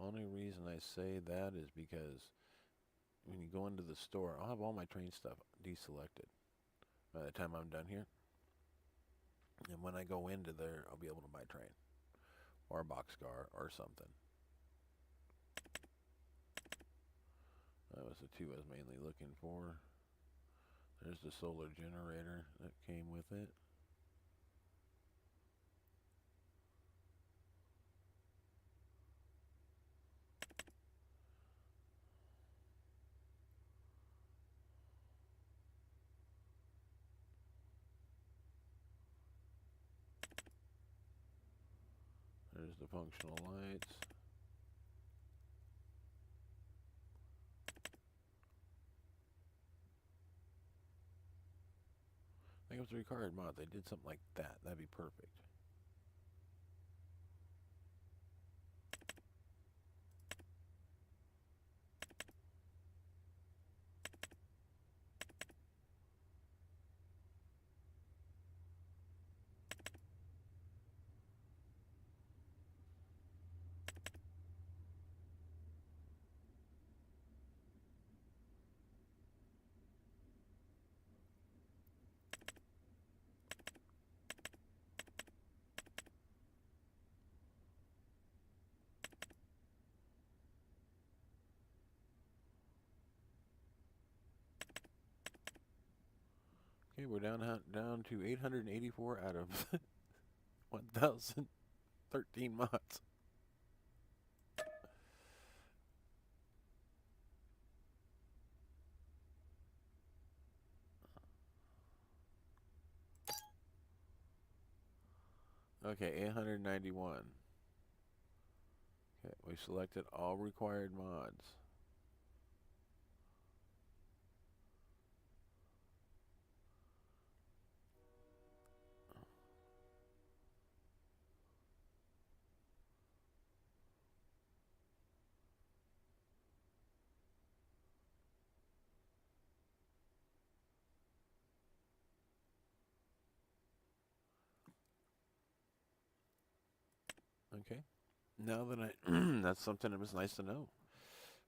Only reason I say that is because when you go into the store, I'll have all my train stuff deselected by the time I'm done here. And when I go into there, I'll be able to buy train or a boxcar or something. That was the two I was mainly looking for. There's the solar generator that came with it. There's the functional lights. I think it was a required mod. They did something like that. That'd be perfect. Okay, we're down to 884 out of 1,013 mods. Okay, 891. Okay, we selected all required mods. Okay. Now that I, that's something that was nice to know.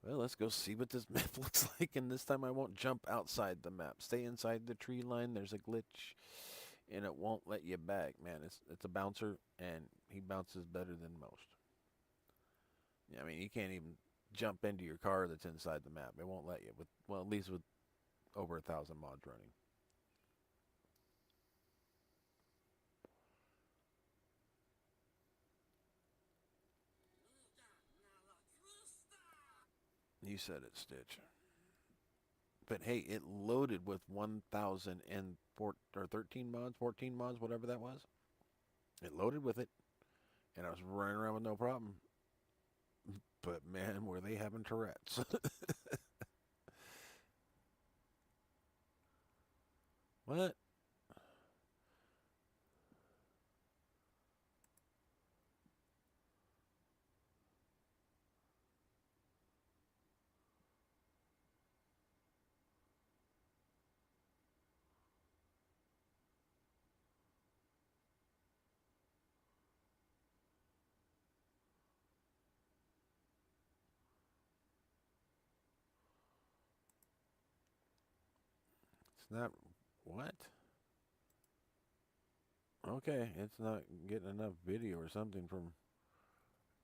Well, let's go see what this map looks like, and this time I won't jump outside the map. Stay inside the tree line. There's a glitch, and it won't let you back. Man, it's a bouncer, and he bounces better than most. Yeah, I mean, you can't even jump into your car that's inside the map. It won't let you. With well, at least with over 1,000 mods running. You said it, Stitch. But hey, it loaded with 1,004 or 13 mods, 14 mods, whatever that was. It loaded with it, and I was running around with no problem. But man, were they having Tourette's. What? It's not. What? Okay, it's not getting enough video or something from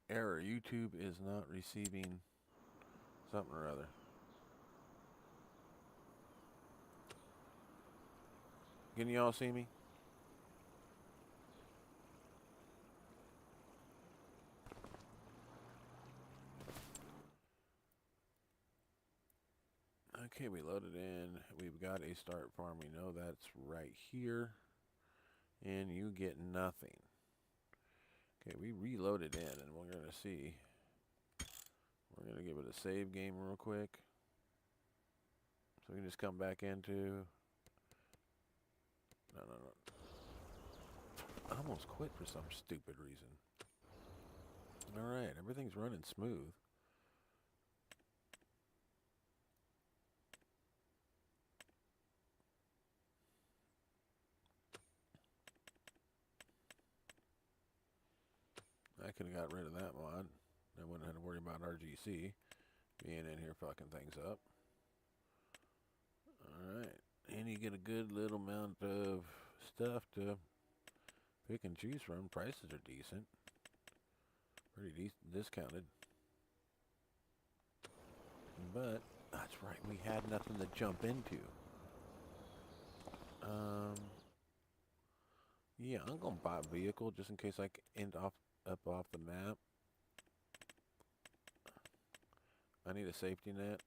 error. YouTube is not receiving something or other. Can you all see me? Okay, we loaded in. We've got a start farm. We know that's right here. And you get nothing. Okay, we reloaded in, and we're going to see. We're going to give it a save game real quick. So we can just come back into... No. I almost quit for some stupid reason. Alright, everything's running smooth. I could have got rid of that mod. I wouldn't have to worry about RGC being in here fucking things up. Alright. And you get a good little amount of stuff to pick and choose from. Prices are decent. Pretty discounted. But, that's right, we had nothing to jump into. Yeah, I'm gonna buy a vehicle just in case I end up off the map. I need a safety net.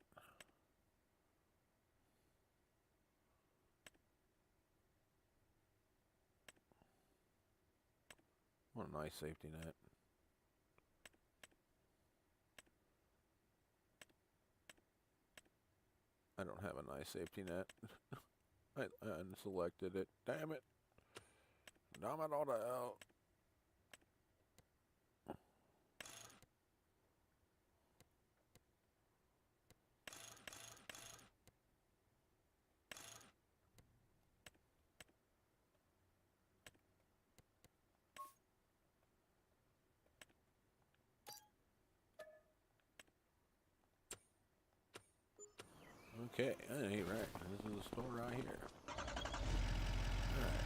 I want a nice safety net. I don't have a nice safety net. I unselected it. Damn it. Damn it all to hell. Okay, that ain't right. This is a store right here. Alright.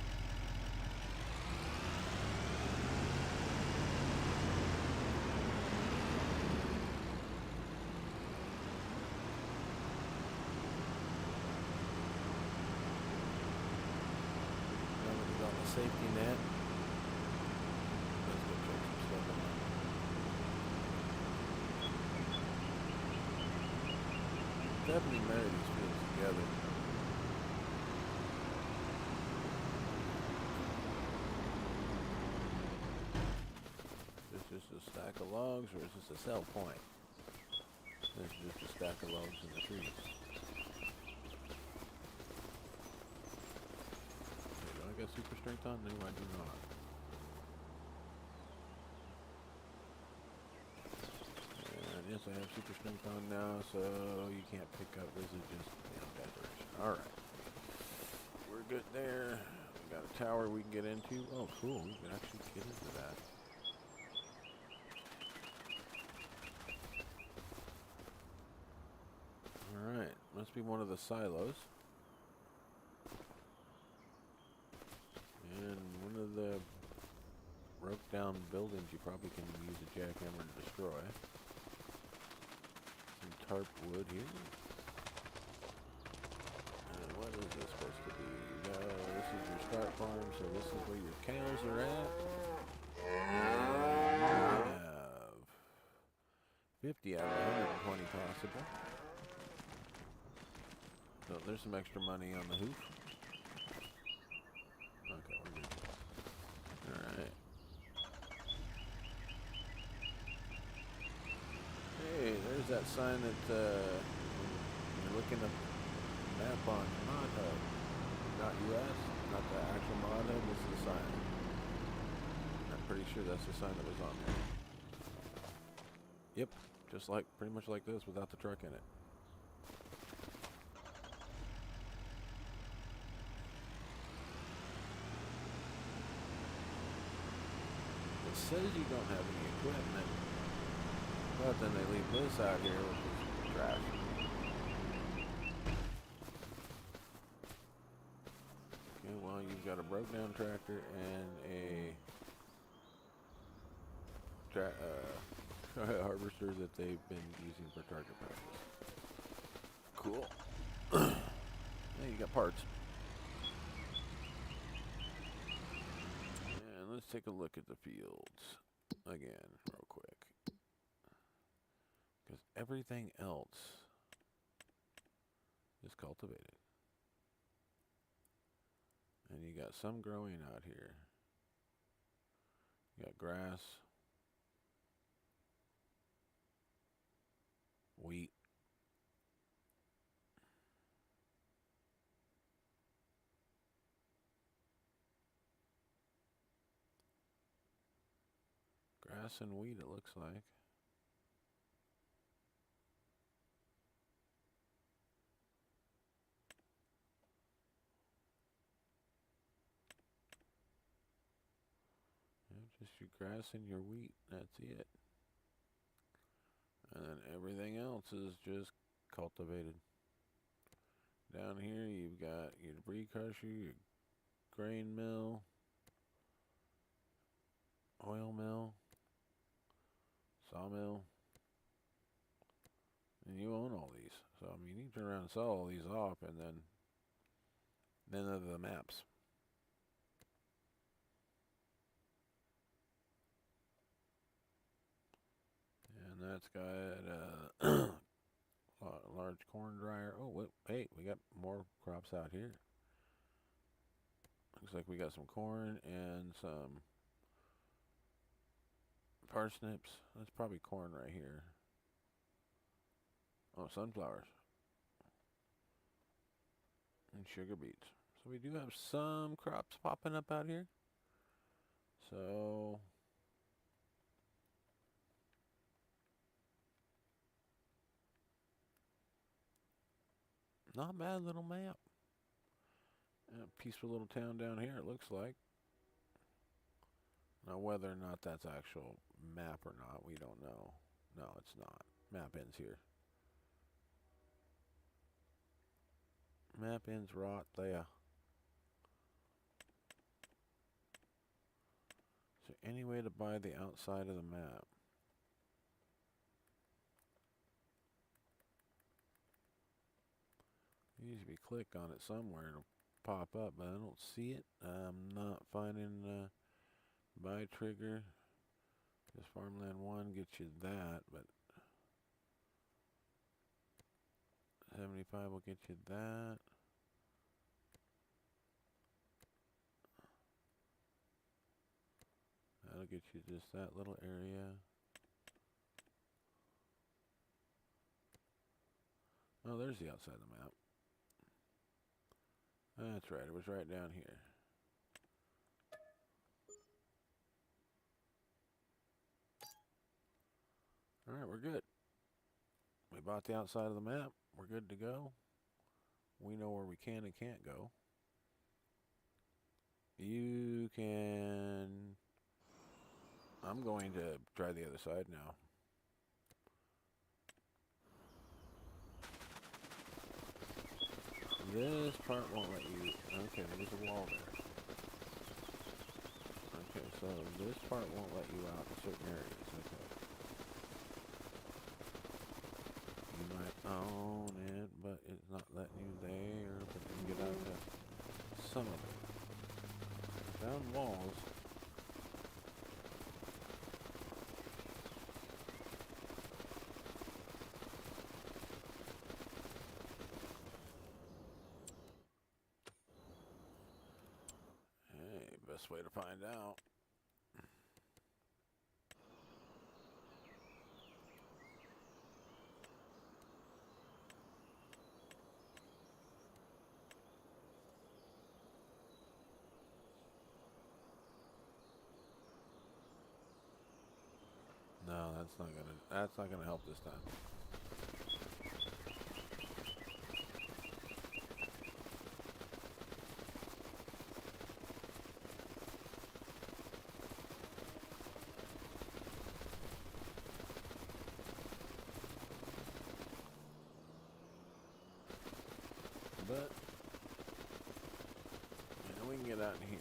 Now that we got the safety net, let's go check some stuff out. Definitely marry these fields together. Is this just a stack of logs, or is this a sell point? This is just a stack of logs in the trees. Okay, do I got super strength on? No, I do not. Yes, I have super strength on now, so you can't pick up residues. Alright. We're good there. We got a tower we can get into. Oh, cool. We can actually get into that. Must be one of the silos. And one of the broke down buildings you probably can use a jackhammer to destroy. Some tarp wood here. And what is this supposed to be? This is your start farm, so this is where your cows are at. And you have 50 out of 120 possible. So there's some extra money on the hoof. Okay, we're good. Alright. Hey, there's that sign that you're looking at the map on Mod Hub. Not US, not the actual Mod Hub, this is the sign. I'm pretty sure that's the sign that was on there. Yep, just like, pretty much like this without the truck in it. It says you don't have any equipment, but then they leave this out here, which is trash. Okay, well, you've got a broke down tractor and a harvester that they've been using for target practice. Cool. Hey, you got parts. And let's take a look at the fields again real quick. Because everything else is cultivated. And you got some growing out here. You got grass, wheat, grass and wheat, it looks like. Just your grass and your wheat, that's it. And then everything else is just cultivated. Down here you've got your debris crusher, your grain mill, oil mill, sawmill, and you own all these. So I mean, you can turn around and sell all these off, and then are the maps. And that's got a large corn dryer. Oh, wait, hey, we got more crops out here. Looks like we got some corn and some parsnips. That's probably corn right here. Oh, sunflowers. And sugar beets. So we do have some crops popping up out here. So not a bad little map. And a peaceful little town down here, it looks like. Now whether or not that's actual map or not, we don't know. No, it's not. Map ends here. Map ends right there. Is there any way to buy the outside of the map? You usually click on it somewhere, it'll pop up, but I don't see it. I'm not finding buy trigger. This farmland 1 gets you that, but 75 will get you that. That'll get you just that little area. Oh, there's the outside of the map. That's right, it was right down here. Alright, we're good. We bought the outside of the map. We're good to go. We know where we can and can't go. You can... I'm going to try the other side now. this part won't let you. Okay, there's a wall there. Okay, so this part won't let you out in certain areas. Okay. You might own it, but it's not letting you there. But you can get out to some of it. Found walls. Hey, best way to find out. No, that's not gonna help this time. But we can get out in here.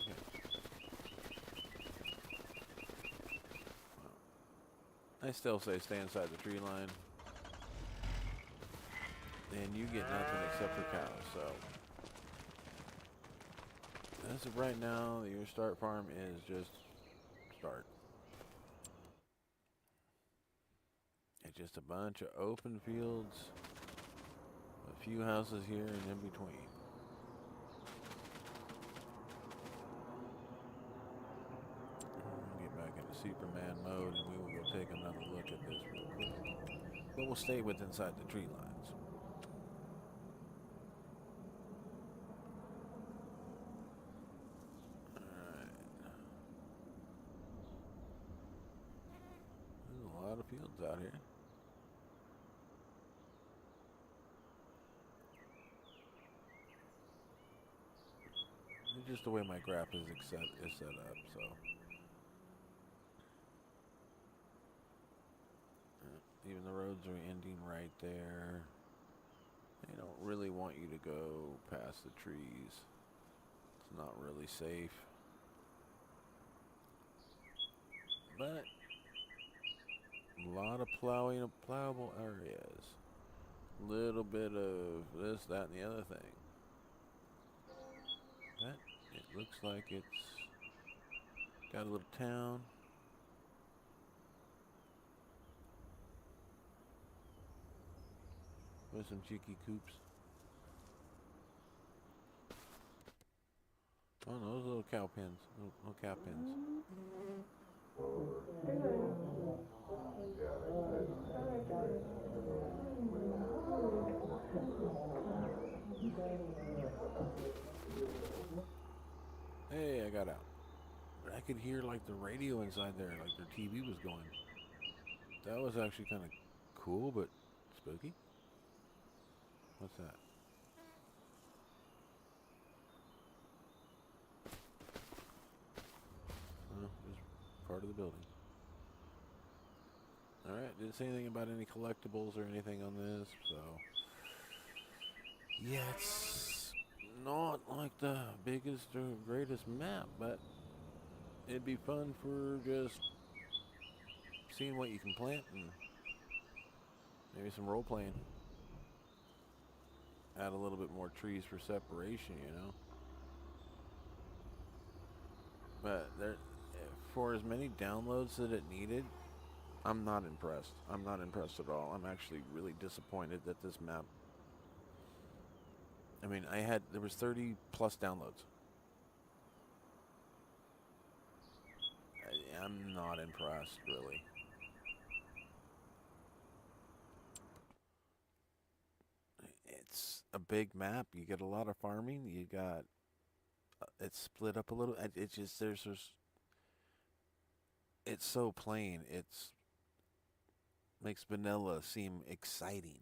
Okay. I still say stay inside the tree line. And you get nothing except for cows, so. As of right now, your start farm is just start. It's just a bunch of open fields, a few houses here and in between. We'll get back into Superman mode and we will go take another look at this real quick. But we'll stay with inside the tree lines. Fields out here. It's just the way my graph is set up, so. Even the roads are ending right there. They don't really want you to go past the trees. It's not really safe. But a lot of plowable areas. Little bit of this, that, and the other thing. But it looks like it's got a little town. With some cheeky coops. Oh no, those little cow pens. Little cow pens. Hey, I got out. But I could hear like the radio inside there, like their TV was going. That was actually kind of cool, but spooky. What's that? Oh, just part of the building. Alright, didn't say anything about any collectibles or anything on this, so. Yeah, it's not like the biggest or greatest map, but it'd be fun for just seeing what you can plant and maybe some role playing. Add a little bit more trees for separation, you know. But there, for as many downloads that it needed, I'm not impressed. I'm not impressed at all. I'm actually really disappointed that this map. I mean, there was 30 plus downloads. I'm not impressed, really. It's a big map. You get a lot of farming. You got it's split up a little. It's just it's so plain. It's makes vanilla seem exciting.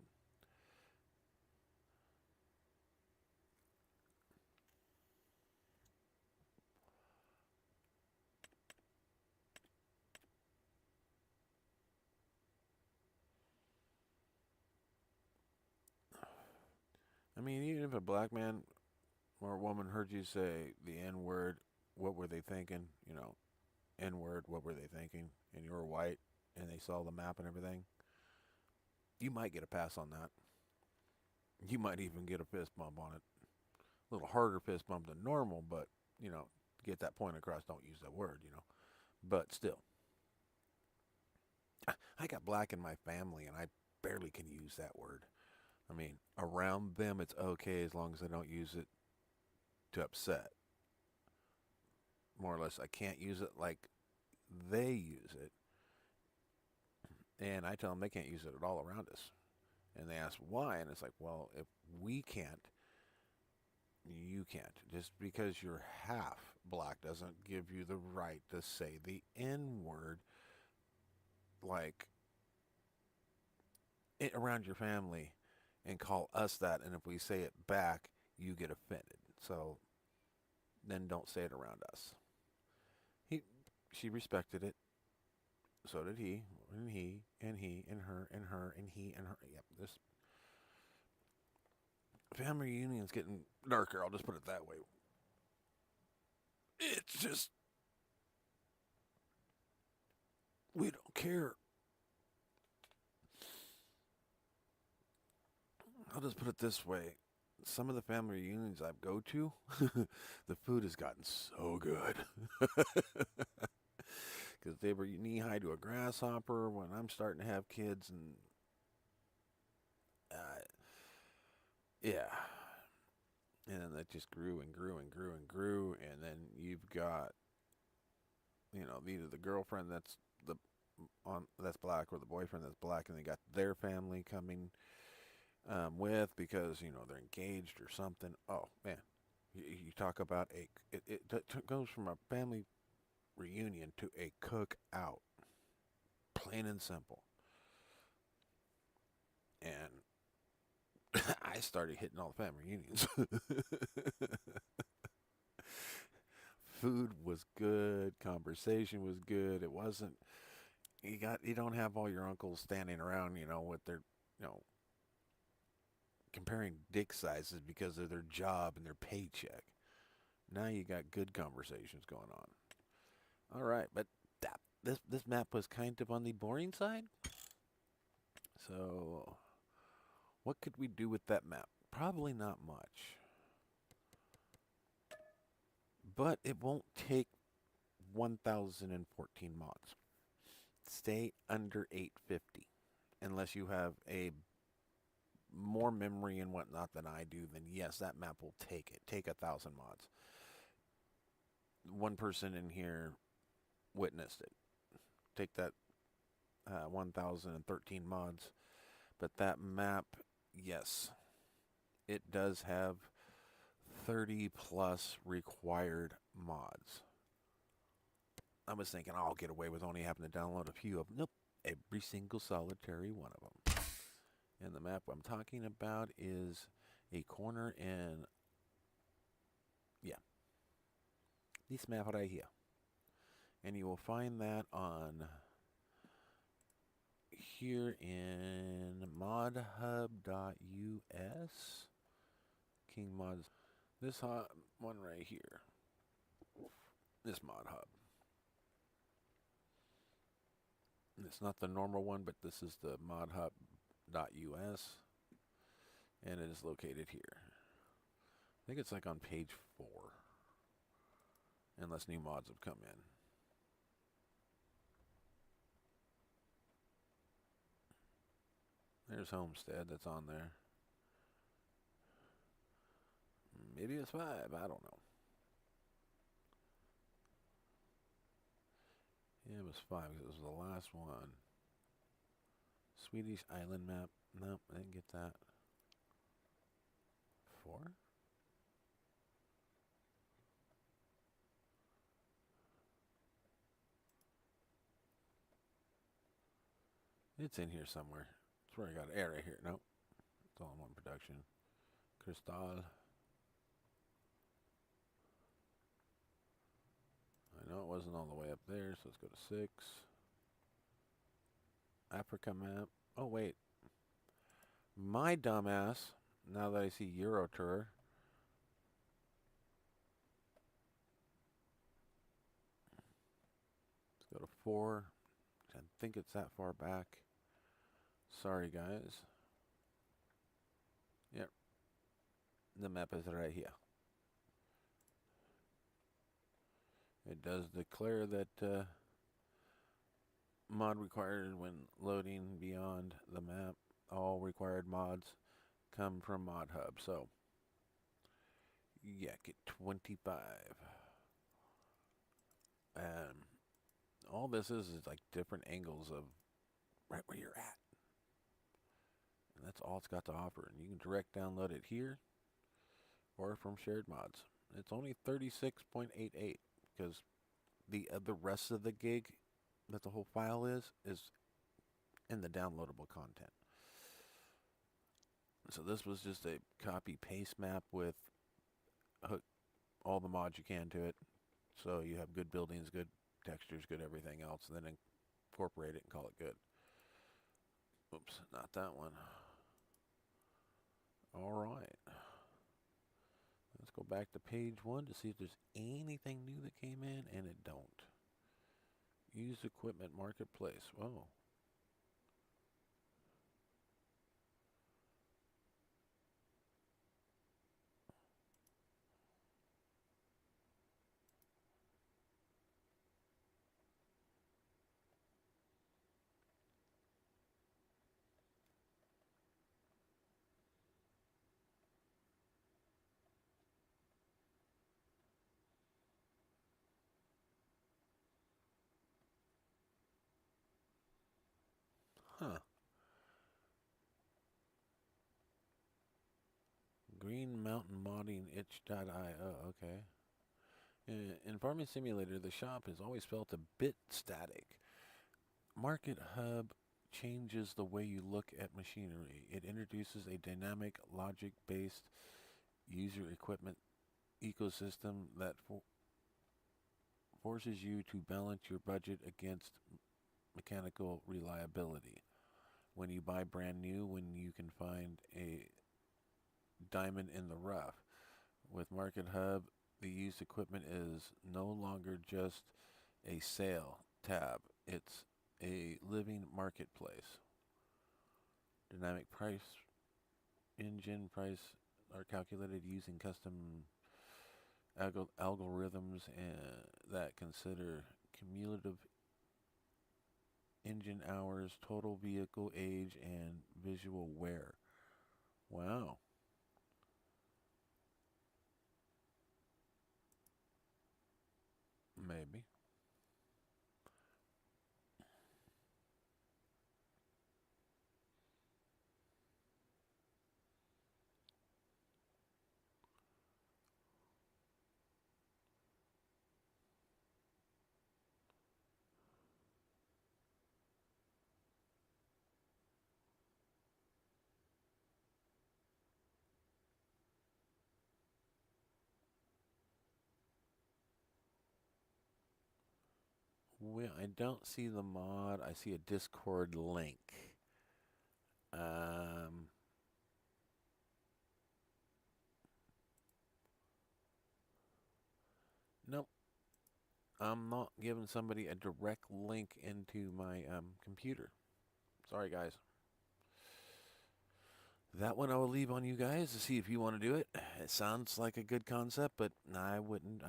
I mean, even if a black man or a woman heard you say the N word, what were they thinking? You know, N word, what were they thinking? And you were white and they saw the map and everything, you might get a pass on that. You might even get a fist bump on it. A little harder fist bump than normal, but, you know, to get that point across, don't use that word, you know. But still, I got black in my family and I barely can use that word. I mean, around them it's okay as long as I don't use it to upset. More or less, I can't use it like they use it. And I tell them they can't use it at all around us. And they ask why, and it's like, well, if we can't, you can't. Just because you're half black doesn't give you the right to say the N word like around your family and call us that. And if we say it back, you get offended. So then don't say it around us. She respected it. So did he, and he, and he, and her, and her, and he, and her. Yep, this family reunion's getting darker. I'll just put it that way. It's just, we don't care. I'll just put it this way. Some of the family reunions I go to, the food has gotten so good. Because they were knee high to a grasshopper when I'm starting to have kids, and yeah, and then that just grew and grew and grew and grew, and then you've got, you know, either the girlfriend that's black or the boyfriend that's black, and they got their family coming with because you know they're engaged or something. Oh man, you talk about it goes from a family reunion to a cookout, plain and simple. And I started hitting all the family reunions. Food was good, conversation was good. It wasn't you don't have all your uncles standing around, you know, with their, you know, comparing dick sizes because of their job and their paycheck. Now you got good conversations going on. All right, but this map was kind of on the boring side. So, what could we do with that map? Probably not much. But it won't take 1014 mods. Stay under 850. Unless you have a more memory and whatnot than I do, then yes, that map will take it. Take 1,000 mods. One person in here witnessed it. Take that 1013 mods. But that map, yes, it does have 30 plus required mods. I was thinking, oh, I'll get away with only having to download a few of them. Nope, every single solitary one of them. And the map I'm talking about is a corner in, yeah, this map right here. And you will find that on here in modhub.us. King Mods. This one right here. This mod hub. It's not the normal one, but this is the modhub.us. And it is located here. I think it's like on page 4. Unless new mods have come in. There's Homestead that's on there. Maybe it's 5, I don't know. Yeah, it was 5 because it was the last one. Swedish Island map. Nope, I didn't get that. 4? It's in here somewhere. It's where I got it. Right here. Nope. It's all in one production. Crystal. I know it wasn't all the way up there, so let's go to 6. Africa map. Oh, wait. My dumbass now that I see Euro Tour. Let's go to 4. I think it's that far back. Sorry, guys. Yep. The map is right here. It does declare that mod required when loading beyond the map. All required mods come from Mod Hub. So, yeah, get 25. And all this is like different angles of right where you're at. And that's all it's got to offer. And you can direct download it here or from shared mods. It's only 36.88 because the rest of the gig that the whole file is in the downloadable content. So this was just a copy paste map with hook all the mods you can to it. So you have good buildings, good textures, good everything else, and then incorporate it and call it good. Oops, not that one. All right. Let's go back to page 1 to see if there's anything new that came in, and it don't. Used equipment marketplace. Whoa. Huh. Green Mountain Modding itch.io. Okay. In Farming Simulator, the shop is always felt a bit static. Market Hub changes the way you look at machinery. It introduces a dynamic, logic-based user equipment ecosystem that forces you to balance your budget against mechanical reliability. When you buy brand new, when you can find a diamond in the rough. With Market Hub, the used equipment is no longer just a sale tab. It's a living marketplace. Dynamic price engine price are calculated using custom algorithms that consider cumulative engine hours, total vehicle age, and visual wear. Wow. Maybe. Well, I don't see the mod. I see a Discord link. Nope. I'm not giving somebody a direct link into my computer. Sorry, guys. That one I will leave on you guys to see if you want to do it. It sounds like a good concept, but I wouldn't.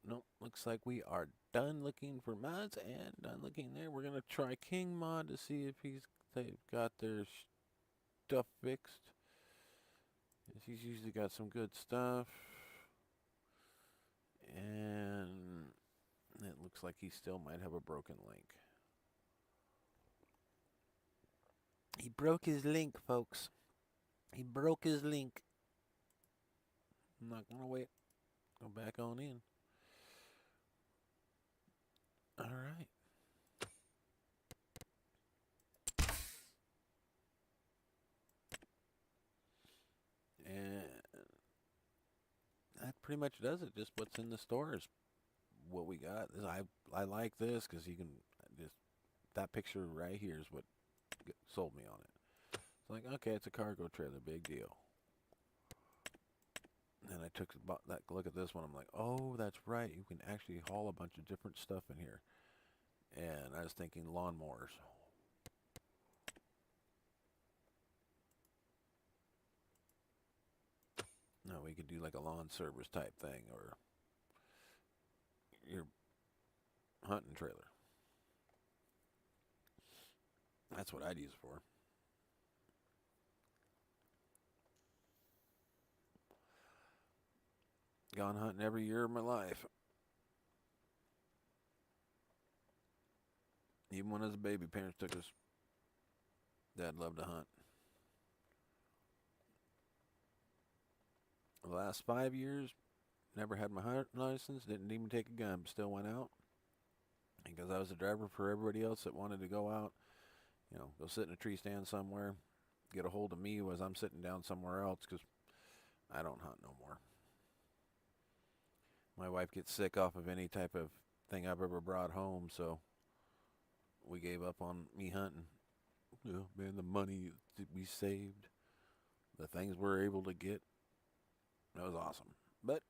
Nope. Looks like we are done looking for mods and done looking there. We're gonna try King Mod to see if they've got their stuff fixed. He's usually got some good stuff, and it looks like he still might have a broken link. He broke his link, folks. He broke his link. I'm not gonna wait. Go back on in. All right. And that pretty much does it. Just what's in the stores. What we got. I like this because you can just, that picture right here is what sold me on it. It's like, okay, it's a cargo trailer, big deal. And I took that look at this one. I'm like, oh, that's right. You can actually haul a bunch of different stuff in here. And I was thinking lawnmowers. No, we could do like a lawn service type thing, or your hunting trailer. That's what I'd use it for. Gone hunting every year of my life. Even when I was a baby, parents took us. Dad loved to hunt. The last 5 years, never had my hunting license, didn't even take a gun, but still went out. Because I was a driver for everybody else that wanted to go out, go sit in a tree stand somewhere, get a hold of me as I'm sitting down somewhere else, because I don't hunt no more. My wife gets sick off of any type of thing I've ever brought home, so we gave up on me hunting. Man, the money that we saved, the things we were able to get, that was awesome. But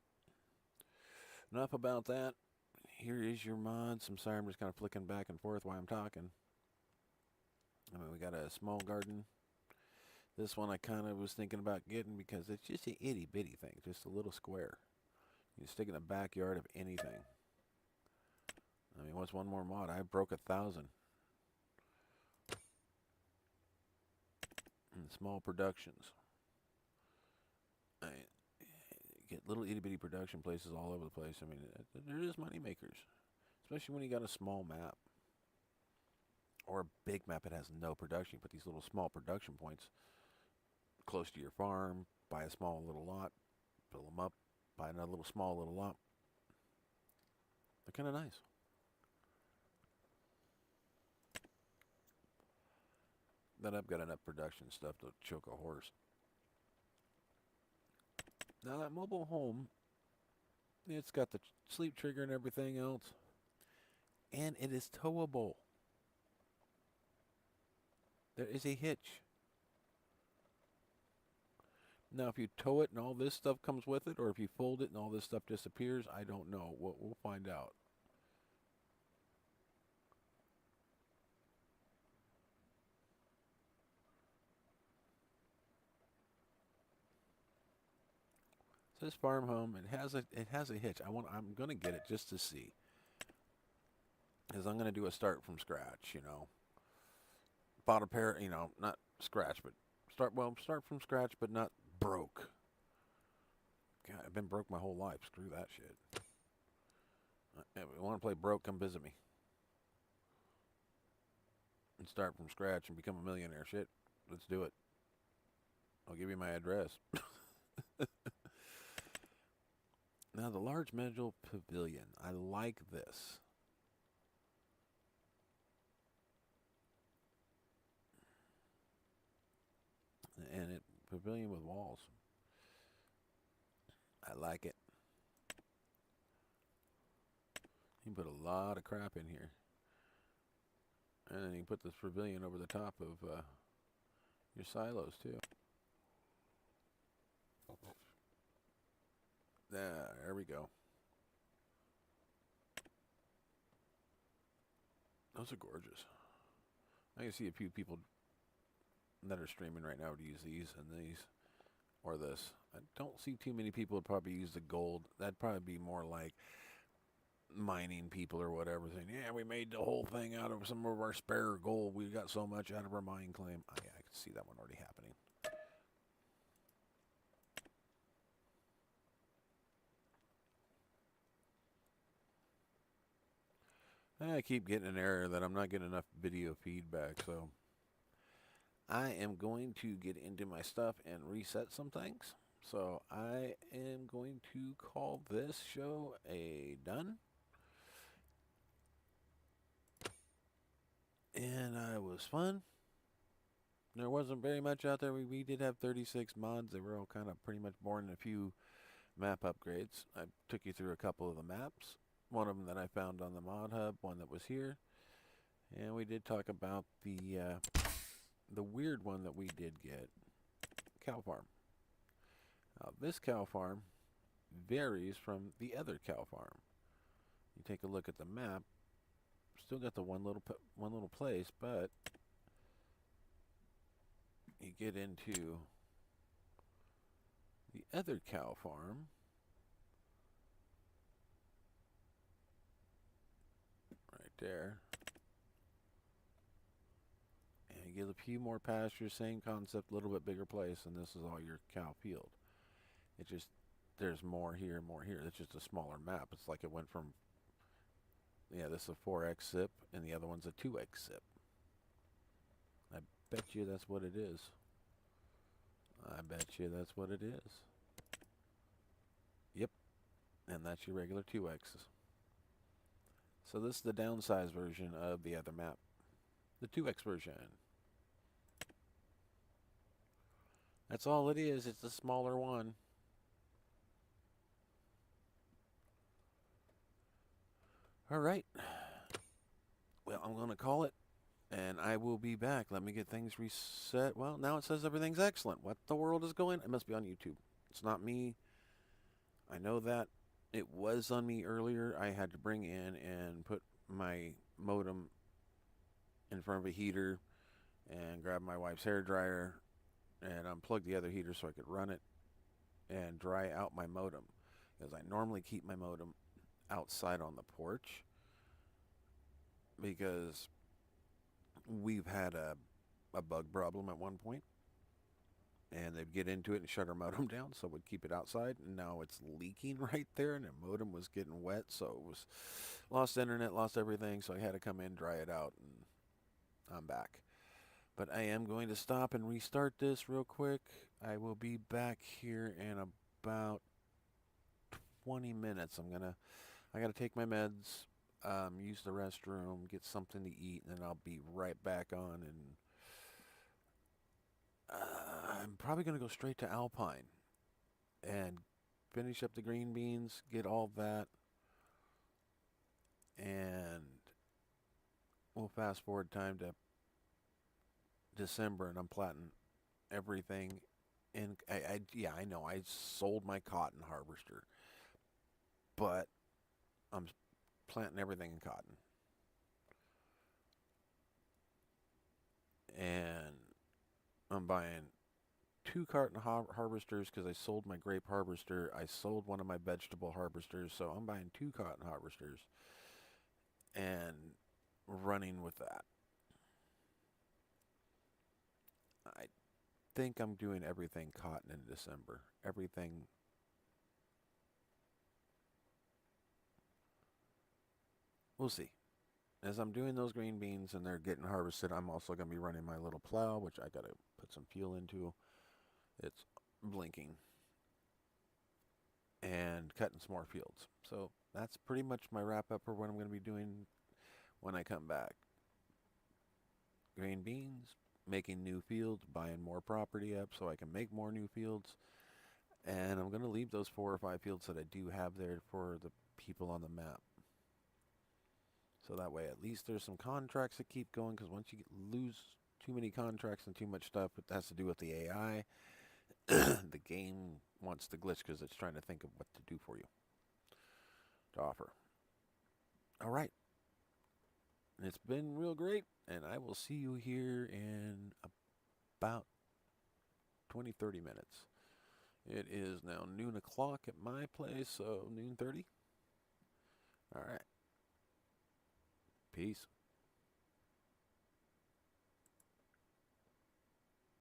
enough about that. Here is your mods. I'm sorry, I'm just kind of flicking back and forth while I'm talking. We got a small garden. This one I kind of was thinking about getting because it's just an itty bitty thing, just a little square. You can stick in the backyard of anything. I mean, what's one more mod? I broke 1,000. And small productions. I get little itty bitty production places all over the place. I mean, there is money makers, especially when you got a small map or a big map that has no production. You put these little small production points close to your farm, buy a small little lot, fill them up, buy another small little lot. They're kind of nice. Then I've got enough production stuff to choke a horse. Now that mobile home, it's got the sleep trigger and everything else, and it is towable. There is a hitch. Now, if you tow it and all this stuff comes with it, or if you fold it and all this stuff disappears, I don't know. We'll find out. It says farm home. It has a hitch. I'm gonna get it just to see, because I'm gonna do a start from scratch. Bought a pair. Not scratch, but start from scratch, but not broke. God, I've been broke my whole life. Screw that shit. If you want to play broke, come visit me. And start from scratch and become a millionaire. Shit, let's do it. I'll give you my address. Now, the large metal pavilion. I like this. And it pavilion with walls. I like it. You can put a lot of crap in here. And then you can put this pavilion over the top of your silos too. There we go. Those are gorgeous. I can see a few people that are streaming right now would use these and these. Or this. I don't see too many people would probably use the gold. That'd probably be more like mining people or whatever, saying, yeah, we made the whole thing out of some of our spare gold. We got so much out of our mine claim. I can see that one already happening. I keep getting an error that I'm not getting enough video feedback, so I am going to get into my stuff and reset some things. So I am going to call this show a done. And it was fun. There wasn't very much out there. We did have 36 mods. They were all kind of pretty much boring. A few map upgrades. I took you through a couple of the maps. One of them that I found on the mod hub, one that was here. And we did talk about the the weird one that we did get, cow farm. Now, this cow farm varies from the other cow farm. You take a look at the map, still got the one little place, but you get into the other cow farm. Right there. And you get a few more pastures, same concept, a little bit bigger place, and this is all your cow field. It just, there's more here and more here. It's just a smaller map. It's like it went from, yeah, this is a 4x zip, and the other one's a 2x zip. I bet you that's what it is. I bet you that's what it is. Yep, and that's your regular 2x's. So this is the downsized version of the other map. The 2x version. That's all it is. It's a smaller one. Alright. Well, I'm going to call it, and I will be back. Let me get things reset. Well, now it says everything's excellent. What the world is going? It must be on YouTube. It's not me. I know that. It was on me earlier. I had to bring in and put my modem in front of a heater and grab my wife's hair dryer and unplug the other heater so I could run it and dry out my modem, because I normally keep my modem outside on the porch, because we've had a bug problem at one point, and they'd get into it and shut our modem down, so we'd keep it outside, and now it's leaking right there, and the modem was getting wet, so it was lost internet, lost everything, so I had to come in, dry it out, and I'm back. But I am going to stop and restart this real quick. I will be back here in about 20 minutes. I gotta take my meds, use the restroom, get something to eat, and then I'll be right back on. And I'm probably gonna go straight to Alpine and finish up the green beans, get all that, and we'll fast forward time to December, and I'm planting everything. And I know I sold my cotton harvester, but I'm planting everything in cotton. And I'm buying 2 carton harvesters because I sold my grape harvester. I sold one of my vegetable harvesters, so I'm buying 2 cotton harvesters and running with that. I think I'm doing everything cotton in December. Everything. We'll see. As I'm doing those green beans and they're getting harvested, I'm also going to be running my little plow, which I got to put some fuel into. It's blinking. And cutting some more fields. So that's pretty much my wrap up for what I'm going to be doing when I come back. Green beans, making new fields, buying more property up so I can make more new fields. And I'm going to leave those 4 or 5 fields that I do have there for the people on the map. So that way at least there's some contracts that keep going, because once you lose too many contracts and too much stuff, it has to do with the AI. The game wants to glitch because it's trying to think of what to do for you, to offer. All right. It's been real great, and I will see you here in about 20-30 minutes. It is now noon o'clock at my place, so noon 30. All right. Peace.